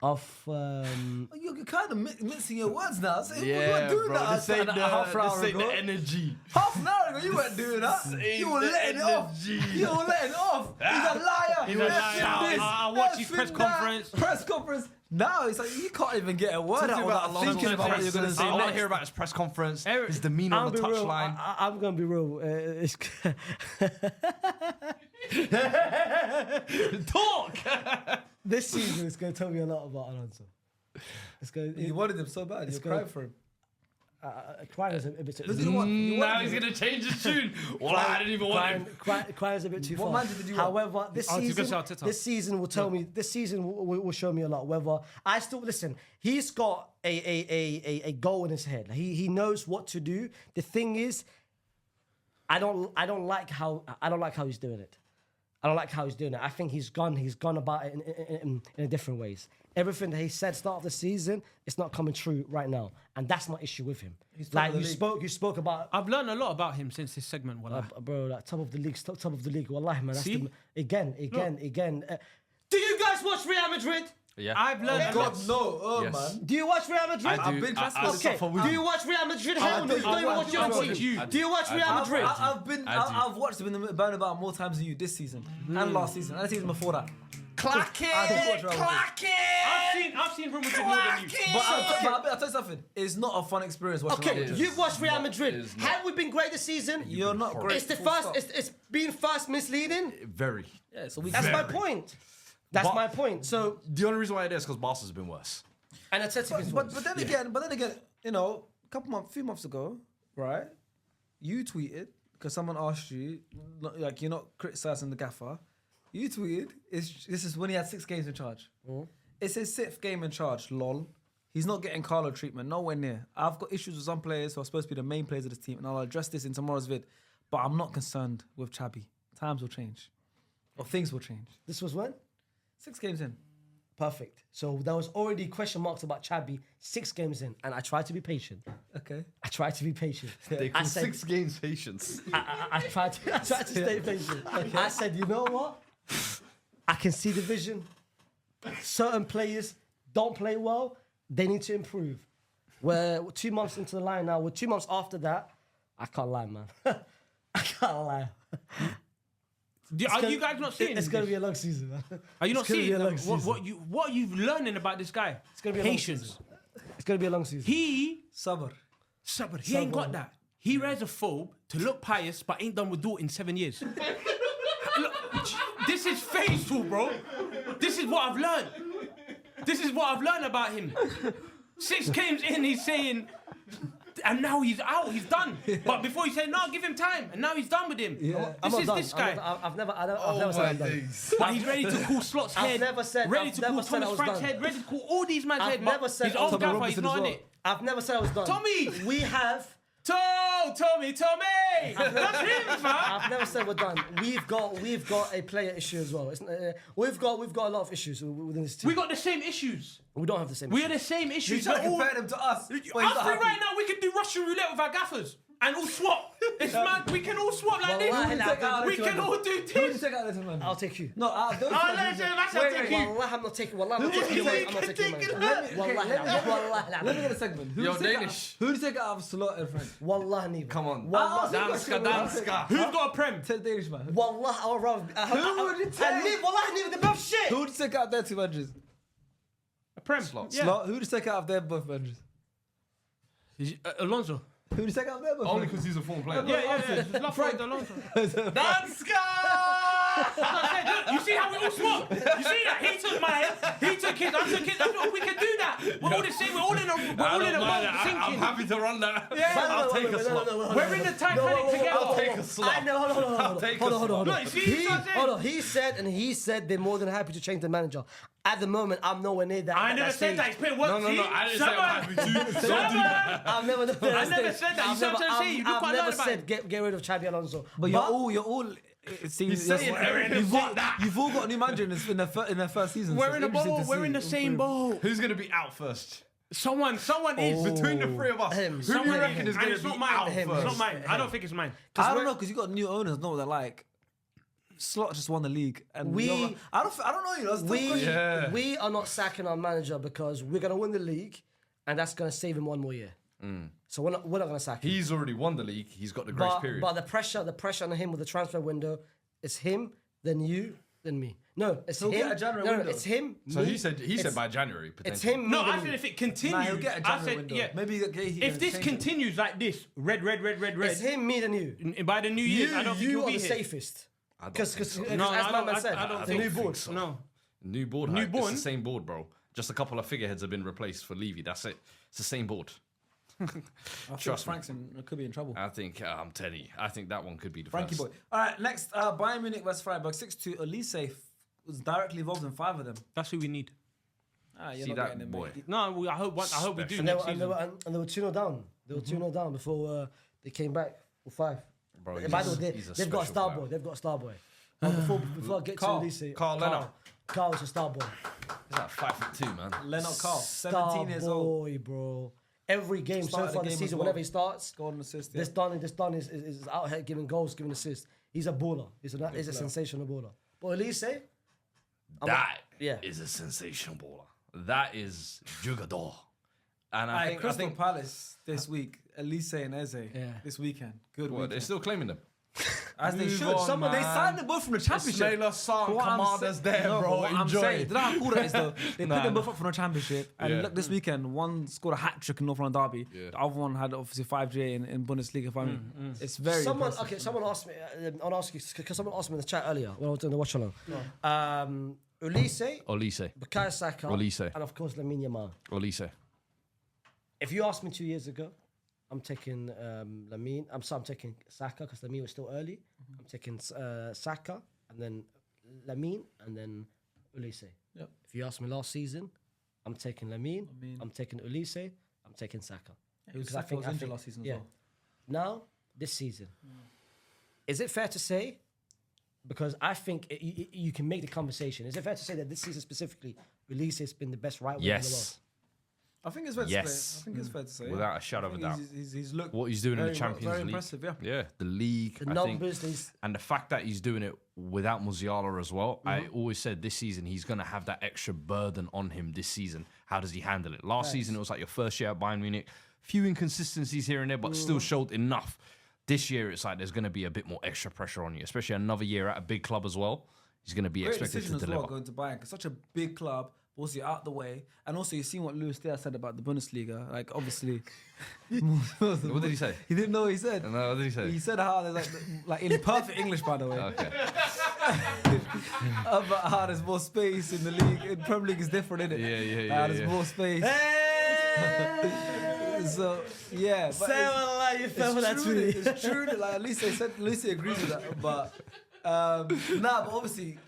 You're kind of mixing your words now. So you Yeah, weren't doing bro. that This ain't half an hour the ago. energy. Half an hour ago, you weren't doing that. You were the letting it off. energy. You were letting it off. He's a liar. He's a liar. I watched his press conference. Press conference. Now it's like you can't even get a word out without thinking about what you're going to say I want to next. hear about his press conference, his demeanor on the be real. touchline. I'm gonna be real. It's Talk. this season is gonna tell me a lot about Alonso. It's going. You wanted him so bad. You're gonna- crying for him. Crying is a bit too Now he's gonna change his tune. Well, I didn't even want him. Crying is a bit too What far. manager did you want? However, this Oh, you can season, say Arteta. this season will tell me. This season will show me a lot. Whether I still listen, he's got a goal in his head. He knows what to do. The thing is, I don't like how he's doing it. I don't like how he's doing it. I think he's gone about it in different ways. Everything that he said start of the season, it's not coming true right now, and that's my issue with him. Like you spoke about, I've learned a lot about him since this segment. bro, like top of the league, top of the league. Wallahi, man. That's See? Again. Do you guys watch Real Madrid? Yeah. I've learned a lot. God, no. Oh, Yes. man. Do you watch Real Madrid? I do. I've been I classified. Okay. Do you watch Real Madrid? Hell no. You don't even watch your I'll team. teach you. Do you watch Real Madrid? I've watched them in the Bernabeu more times than you this season and last season and the season before that. Clack I do watch it! Real Clack it! I've seen Real Madrid more than you. But I'll tell you something. It's not a fun experience watching. Okay, Real Madrid. you've watched Real Madrid. is not. Have we been great this season? You're not great. It's the full first. stop. It's been first misleading. Very. Yeah, so we That's my point. That's But- my point. So, The only reason why it is because Barca's been worse. and Atletico is But then again, you know, few months ago, right? You tweeted because someone asked you, like you're not criticizing the gaffer. You tweeted, this is when he had 6 games in charge. It's his 6th game in charge. Lol. He's not getting Carlo treatment. Nowhere near. I've got issues with some players who are supposed to be the main players of this team, and I'll address this in tomorrow's vid. But I'm not concerned with Chabi. Times will change, or things will change. This was when? 6 games in. Perfect. So there was already question marks about Chabi 6 games in, and I tried to be patient. Okay. I tried to be patient. They I call said, 6 games patience. I tried to stay patient. I said, you know what? I can see the vision. Certain players don't play well. They need to improve. We're 2 months into the line now. We're 2 months after that. I can't lie, man. I can't lie. Are you guys not seeing It's this? going to be a long season, man. Are you not it's gonna be seeing a long what you've learning about this guy? It's gonna be a long patience. It's going to be a long season. He Sabr. he ain't got that. He wears a phobe to look pious, but ain't done with do it in 7 years. Look, this is faithful, bro. This is what I've learned. This is what I've learned about him. 6 games in, he's saying, and now he's out, he's done. But before he said, no, give him time, and now he's done with him. I'm This not is done. this guy. I've never said I'm done. But he's ready to call Slot's head. never said- ready I've to never call said I Thomas was Frank's done. head. Ready to call all these man's I've head. never But said his I was own done. gaffer, he's Robinson not as in well. it. I've never said I was done. Tommy! We have... Tommy! That's him, fam. I've never said we're done. We've got a player issue as well. We've got a lot of issues within this team. We got the same issues. We don't have the same We are issues. the same You issues. try to We're all- compare them to us. Us three right now, we can do Russian roulette with our gaffers and all swap. It's mad. We can all swap like Wallahi, this. nah, We can all do Who would this. you take out of this man? I'll take you. No, don't Oh, let's take you. Wallah, I'm not taking. Wallah, I'm not taking. take- I'm not taking. take it man. Wallah, Let me get a segment. Who Yo, would you take Danish. Who do you take out of Slot and Frank? Wallah, neither. Come on. Wallah, Danska. Who's got a prem? Take the Danish man. Wallah, I'll rather. Who would you take? Wallah, neither. They're both shit. Who would you take out of their 2 managers? A prem. Slot. Yeah. Slot. Who would you take out of their both managers? Alonso. Who would you take out of their both Only managers? because he's a former player. Yeah. Love Frank Alonso. Danska! Look, you see how we all swap? You see that? He took mine. He took his. I took his. That's what we can do that. We're all the same. We're all in a boat I'm sinking. happy to run that. I'll take a slot. We're in the Titanic together. I'll take a slot. I know. Hold on. Look, see what I'm saying? Hold on. He said they're more than happy to change the manager. At the moment, I'm nowhere near that. I never said that. He's putting work. No, I didn't say I'm happy to. Don't do that. I've never. I never said that. You see what I'm trying to say? You look I've what I never learned about said get rid of Xabi Alonso. But you're all. It seems He's saying you've all got a new manager in their first season. so We're it's in the interesting boat. to We're see. in the same boat. Who's going to be out first? Someone is. Between the three of us, Him. who do Someone you reckon him. is And going it's to be not mine. out Him. It's first? not mine. I don't think it's mine. I don't know because you got new owners. No, they're like Slot just won the league, and I don't know. You know, it's a tough question. Yeah. We are not sacking our manager because we're gonna win the league, and that's gonna save him 1 more year. So we're not gonna sack him. He's already won the league. He's got the grace period. But the pressure on him with the transfer window, it's him, then you, then me. No, it's He'll him. get a January window. It's him. so me. he said by January It's potentially. him. No, me, I then said you. if it continues, Nah, he'll get a I January said window. yeah. Maybe If this continues like this, red, It's him, me, then you. by the new year, I don't think You he'll are be the here. safest. I don't Because think so. as No, my man said, I don't the think new board. so. No. New board. New It's born? the same board, bro. Just a couple of figureheads have been replaced for Levy. That's it. It's the same board. I think Trust me. Frank's could be in trouble. I think I'm telling you. I think that one could be the Frankie first. boy. All right, next, Bayern Munich vs Freiburg 6-2. Elise was directly involved in 5 of them. That's who we need. You're See not that getting him, boy. mate. No, I hope we do And they, next were, and, they season. were, and they were 2-0 down. They were 2-0 down before they came back for 5. Bro, By the way, he's a they've got a special star player. boy. They've got a star boy. Before I get Carl. to Elise, Carl Lennart. Carl's a star boy. He's like 5'2", man. Leonard Carl, Star 17 years old. boy, bro. Every game so Started the far this game season, as well. whenever he starts, Goal and assist. Yeah. this Don is out here giving goals, giving assists. He's a baller. He's a sensational baller. But Elise, That yeah. is a sensational baller. That is jugador. And I think Crystal Palace this week, Elise and Eze this weekend. Good what, they're weekend. still claiming them. As they Move should. on, They man. signed them both from the championship. Ismaila Sarr, What I'm Kamada's sa- there, No, bro. but what I'm Enjoy. saying, do you know how cool that is though? They Nah, put them nah. both up from the championship. And Yeah. look, this weekend, one scored a hat trick in North London Derby. Yeah. The other one had obviously 5J in Bundesliga. It's very impressive. Someone asked me. I'll ask you because someone asked me in the chat earlier when I was doing the watch along. Elise, Olise. Bukayo Saka, Olise. and of course Lamine Yamal. Olise. If you asked me 2 years ago, I'm taking Lamine. I'm taking Saka because Lamine was still early. I'm taking Saka and then Lamine and then Ulise. Yep. If you asked me last season, I'm taking Lamine. I'm taking Ulise. I'm taking Saka. Because I think last season as yeah. well. Now this season, is it fair to say? Because I think you can make the conversation. Is it fair to say that this season specifically, Ulise has been the best right winger in the world? Yes. I think it's fair to Yes. say. I think it's fair to say. Without a shadow of a I think doubt. He's looked What he's doing in the very Champions very League. impressive, yeah. Yeah, the league. The I numbers, think, these and the fact that he's doing it without Musiala as well. I always said this season he's going to have that extra burden on him this season. How does he handle it? Last season it was like your first year at Bayern Munich. Few inconsistencies here and there, but still showed enough. This year it's like there's going to be a bit more extra pressure on you, especially another year at a big club as well. He's going to be Great expected decision to as well deliver. going to Bayern. 'Cause such a big club, also you're out the way, and also you've seen what Luis Diaz said about the Bundesliga. Like obviously, What did he say? he didn't know what he said. No, what did he say? He said how there's like in perfect English, by the way, Okay. about how there's more space in the league. In Premier League is different, isn't it? Yeah, There's yeah. more space. So yeah, but you fell for that it's true. tweet. It's true that like at least they said, at least they agrees with that. But but obviously.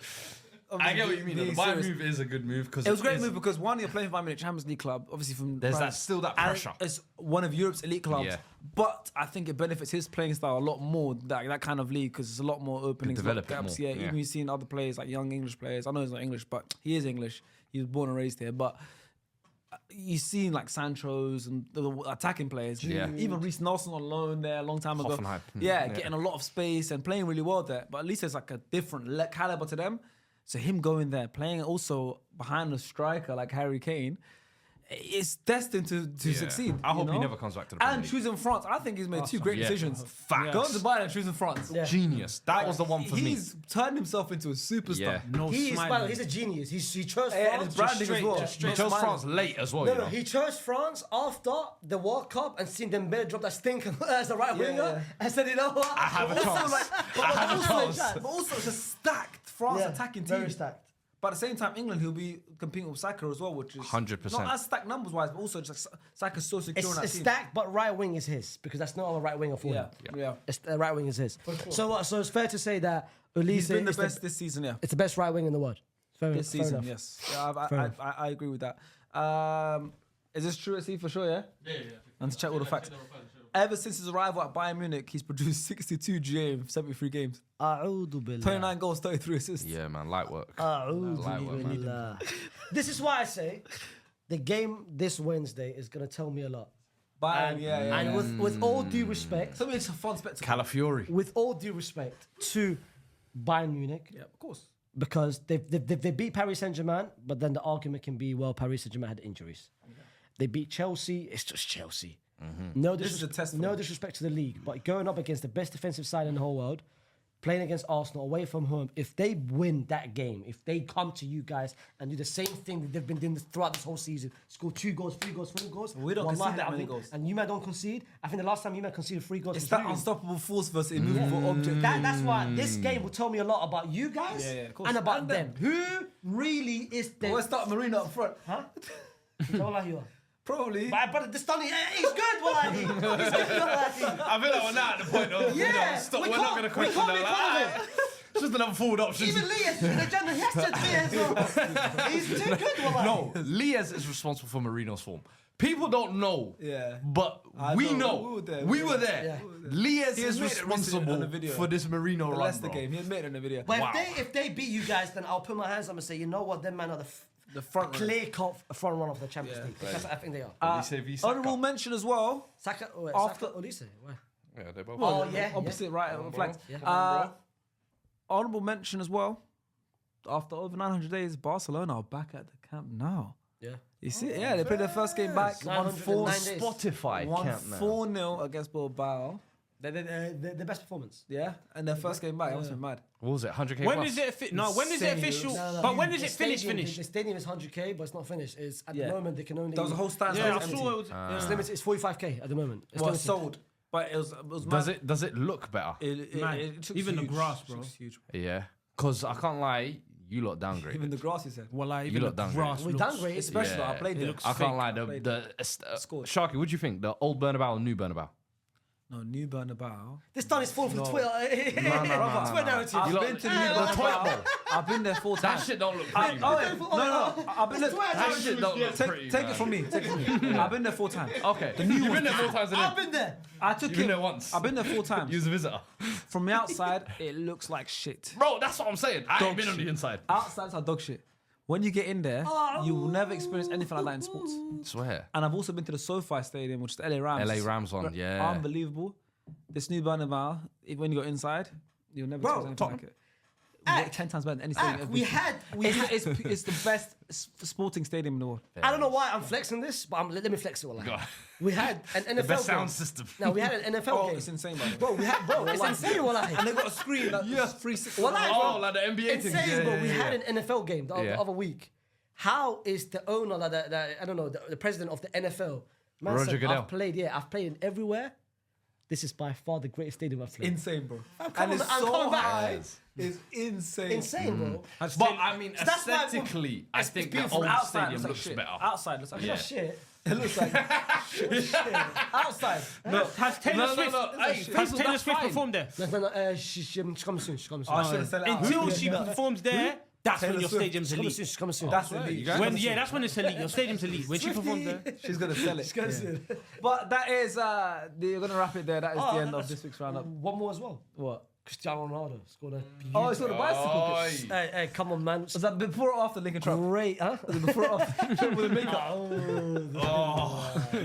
I get what you mean. being The Bayern serious, move is a good move because it was a great move because one, you're playing for Bayern Munich Champions League club, obviously from There's France, still that and pressure. it's one of Europe's elite clubs, Yeah. but I think it benefits his playing style a lot more. That kind of league because it's a lot more openings, a lot of develop it gaps. more, Yeah, yeah. even you've seen other players like young English players. I know he's not English, but he is English. He was born and raised here, but. You've seen like Sancho's and the attacking players. Yeah. Even Reece Nelson on loan there a long time ago. Hoffenheim. Yeah, Yeah. getting a lot of space and playing really well there. But at least there's like a different caliber to them. So him going there, playing also behind a striker like Harry Kane, is destined to succeed. I hope you he know? never comes back to the Premier And League. choosing France, I think he's made two great Yeah. decisions. Facts. Going to Bayern and choosing France. Yeah. Genius. That was the one for me. He's turned himself into a superstar. Yeah. No He's smiling. a genius. He chose Yeah, and France. his branding as well. He chose France late as well. No, you know? he chose France after the World Cup and seen Dembele drop that stink as the right winger yeah. and said, you know what? I have a chance. I have a chance. But also it's a stacked France attacking team. Very stacked. But at the same time, England, he'll be competing with Saka as well, which is 100%. not as stacked numbers wise, but also just Saka's so secure in that It's team. stacked, but right wing is his because that's not a right winger for Yeah, him. yeah. It's, the right wing is his. So it's fair to say that Ulise He's been the is best this season, yeah. it's the best right wing in the world. Fair, This fair season, enough. yes. Yeah, I agree with that. Is this true, SE, for sure, yeah? Yeah. And to check all the facts. Ever since his arrival at Bayern Munich, he's produced 62 GA in 73 games. A'udhu billah. 29 goals, 33 assists. Yeah, man. Light work. A'udhu Light work, man. billah. This is why I say the game this Wednesday is going to tell me a lot. Bayern, yeah. And with all due respect, Tell me it's a fun spectacle. Calafiori. with all due respect to Bayern Munich, Yeah, of course. because they beat Paris Saint-Germain, but then the argument can be, well, Paris Saint-Germain had injuries. They beat Chelsea. It's just Chelsea. No, This is a test for no them. disrespect to the league, but going up against the best defensive side in the whole world, playing against Arsenal away from home, if they win that game, if they come to you guys and do the same thing that they've been doing throughout this whole season, score 2 goals, 3 goals, 4 goals. We don't concede wallahi that many al-azim, goals. And you man don't concede. I think the last time you man conceded 3 goals It's was that you. unstoppable force versus immovable object. That's why this game will tell me a lot about you guys Yeah, of course. and about And them. Who really is the... Let's start Marina up front. Huh? Wallahi you are. Probably. But the stunning, he's good, wallahi. He's good, wallahi. I feel like we're now at the point of, stop. We're not going to question that. It's just another forward option. Even Lias, the general, he has to be as well. He's too good, wallahi. No, Lias is responsible for Marino's form. People don't know, but we know. We were there. Lias is responsible for this Marino run, Leicester bro. game. He admitted in the video. But if they beat you guys, then I'll put my hands up and say, you know what, them man are The front clear-cut front run of the Champions League. Because I think they are. Honourable mention as well. Saka, After- Saka, Olise, where? Yeah, they're both. Opposite right flanks. Yeah. Honourable mention as well. After over 900 days, Barcelona are back at the camp now. Yeah. You see, they played their first game back. 909 days. Spotify camp now. 4-0 against Bilbao. The best performance. Yeah, and their first game back, that must be mad. What was it? 100k When plus? is it? When is it official? But when is it finished? The stadium is 100k, but it's not finished. It's at the moment they can only. That was a whole stand. Yeah, I empty. saw it. Was, It's limited. It's 45k at the moment. It's Well, limited. sold, but it was mad. Does it look better? Man, It looks even the huge. grass, bro. Looks huge. Yeah. Because I can't lie, you lot downgrade. Even the grass, he said. Well, You even look the down grass We looks- downgraded. Especially, Yeah, I played it there. looks I can't fake. lie. played Scored. Sharky, what do you think? The old Bernabeu or new Bernabeu? No, New Bernabeu. This time it's falling from Twitter. Twitter narrative. I've been to the New Bernabeu. I've been there 4 That times. shit don't look pretty. No. I've been there. That shit don't look pretty. Take it from me. Take it from me. I've been there 4 times. Okay. You've been there 4 times. I've been there. I took You've been it. there once. I've been there 4 times. You was a visitor. From the outside, it looks like shit. Bro, that's what I'm saying. I ain't Dog been on shit. the inside. Outside's are dog shit. When you get in there, you will never experience anything like that in sports. Swear. And I've also been to the SoFi Stadium, which is the LA Rams. LA Rams one, yeah. Unbelievable. This New Bernabeu, when you go inside, you'll never experience anything like it. Act. 10 times better than any stadium. ever We been to. had. It's the best sporting stadium in the world. I don't know why I'm flexing this, but let me flex it. Wallahi. God. We had an NFL Best game. sound system. No, we had an NFL Oh, game. it's insane, man. Bro, it's insane, wallahi. And they got a screen that's 360. Wallahi, bro. Oh, like the NBA thing. Insane, Yeah, bro. yeah, We yeah. had an NFL game the Yeah. other week. How is the owner, like I don't know, the president of the NFL, man Roger said, Goodell. I've played in everywhere. This is by far the greatest stadium I've played. Insane, bro. I'm And it's so coming back. high. It's insane. Insane, bro. But I mean, That's why aesthetically, I think the Beautiful. old Outside stadium looks like looks shit. better. Outside looks like Yeah. shit. Shit. It looks like shit. Outside. No, has Taylor Swift? Hey, Has people, Taylor that's Swift fine. performed there? No. She's coming soon. She's coming soon. I should have said it out. Until she performs there, that's when Taylor your Swift. stadium's She's coming elite. soon. She's coming soon. That's elite. That's when it's elite. Your stadium's elite. When she performs there. She's gonna sell it. coming soon. But that is you're gonna wrap it there. That is the end of this week's roundup. One more as well. What? Cristiano Ronaldo scored a Oh, it's on the bicycle. pitch. Hey, come on, man. Was that before or after Lincoln Trump? Great, huh? Before or after with the makeup?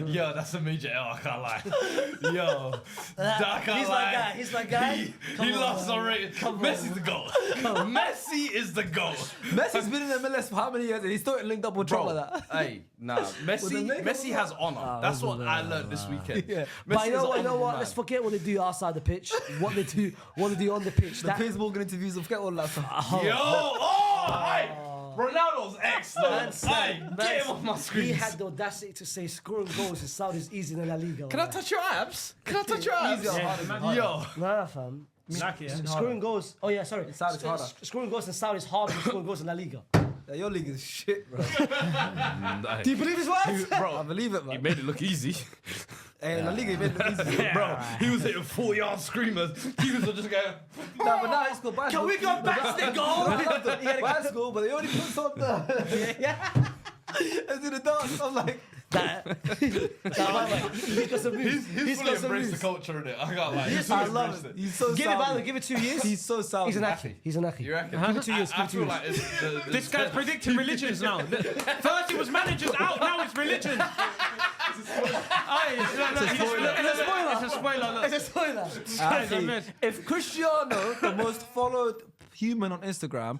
Yo, that's a major L, I can't lie. Yo, I can't He's lie. my guy. He's my guy. He lost already. Messi's the GOAT. Messi is the GOAT. Messi's been in the MLS for how many years and he's still linked up with Trump like that. Hey, nah. Messi, makeup Messi has honor. That's what I learned this weekend. Yeah. But Messi you is know an what? honourable man. Let's forget what they do outside the pitch. What they do on the pitch. The Piers Morgan interviews and forget all that stuff. Yo, hey, Ronaldo's ex, though. Hey, get him off my screen. He had the audacity to say scoring goals in Saudi is easy in La Liga. Can I touch your abs? Can I touch your abs? Easier, harder, man. Yo. Nah, fam. Exactly. Yeah. Scoring goals. Oh yeah, sorry. Saudi's harder. Scoring goals in Saudi is harder than scoring goals in La Liga. Yeah, your league is shit, bro. Do you believe his words? Bro, I believe it, He man. made it look easy. Hey, La Liga, he made it easy. Bro, he was hitting 4-yard screamers. Keepers were just going, Nah, but now he's got bicycle. Can we go back to the goal? Bicycle, but he only puts on the. Let's do the dance. I'm like, He's got some moves. he's fully embraced the culture in it. I can't lie. He's I fully love embraced it. it. He's so Give it Saudi. back. Give it 2 years. He's so Saudi. He's an Aki. He's an Aki. You reckon? Give it 2 years. I feel like it's This guy's predicting religions now. First it was managers out, now it's religion. It's a spoiler. Look. It's a spoiler. Actually, if Cristiano, the most followed human on Instagram,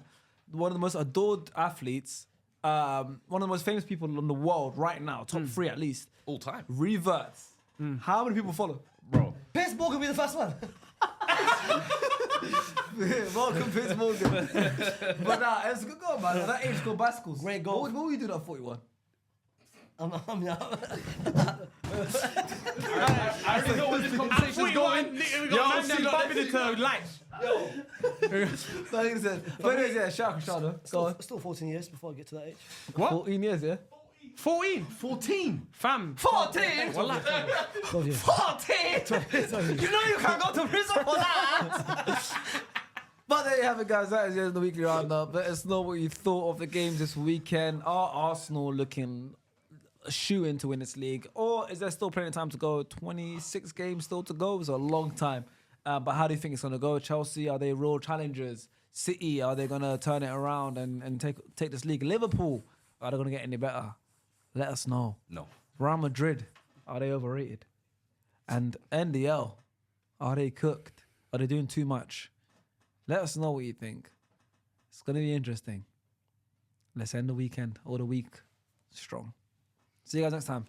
one of the most adored athletes, one of the most famous people in the world right now, top 3 at least, all time. reverts, how many people follow? Bro. Piers Morgan will be the first one. Welcome, Piers Morgan. But nah, it's a good goal, man. At that age, go bicycles. Great goal. What were you doing at 41? I already know where this conversation's going. We got man bumping into lights. But anyways, yeah, shout out Cristiano. Go on. Still 14 years before I get to that age. What? 14 years, yeah? 14. 14. Fam. 14. Wallah. 14. You know you can't go to prison for that. But there you have it, guys. That is the weekly roundup. Let us know what you thought of the games this weekend. Are Arsenal looking a shoe-in to win this league? Or is there still plenty of time to go? 26 games still to go. It's a long time. But how do you think it's going to go? Chelsea, are they real challengers? City, are they going to turn it around and take this league? Liverpool, are they going to get any better? Let us know. No. Real Madrid, are they overrated? And NDL, are they cooked? Are they doing too much? Let us know what you think. It's going to be interesting. Let's end the weekend or the week strong. See you guys next time.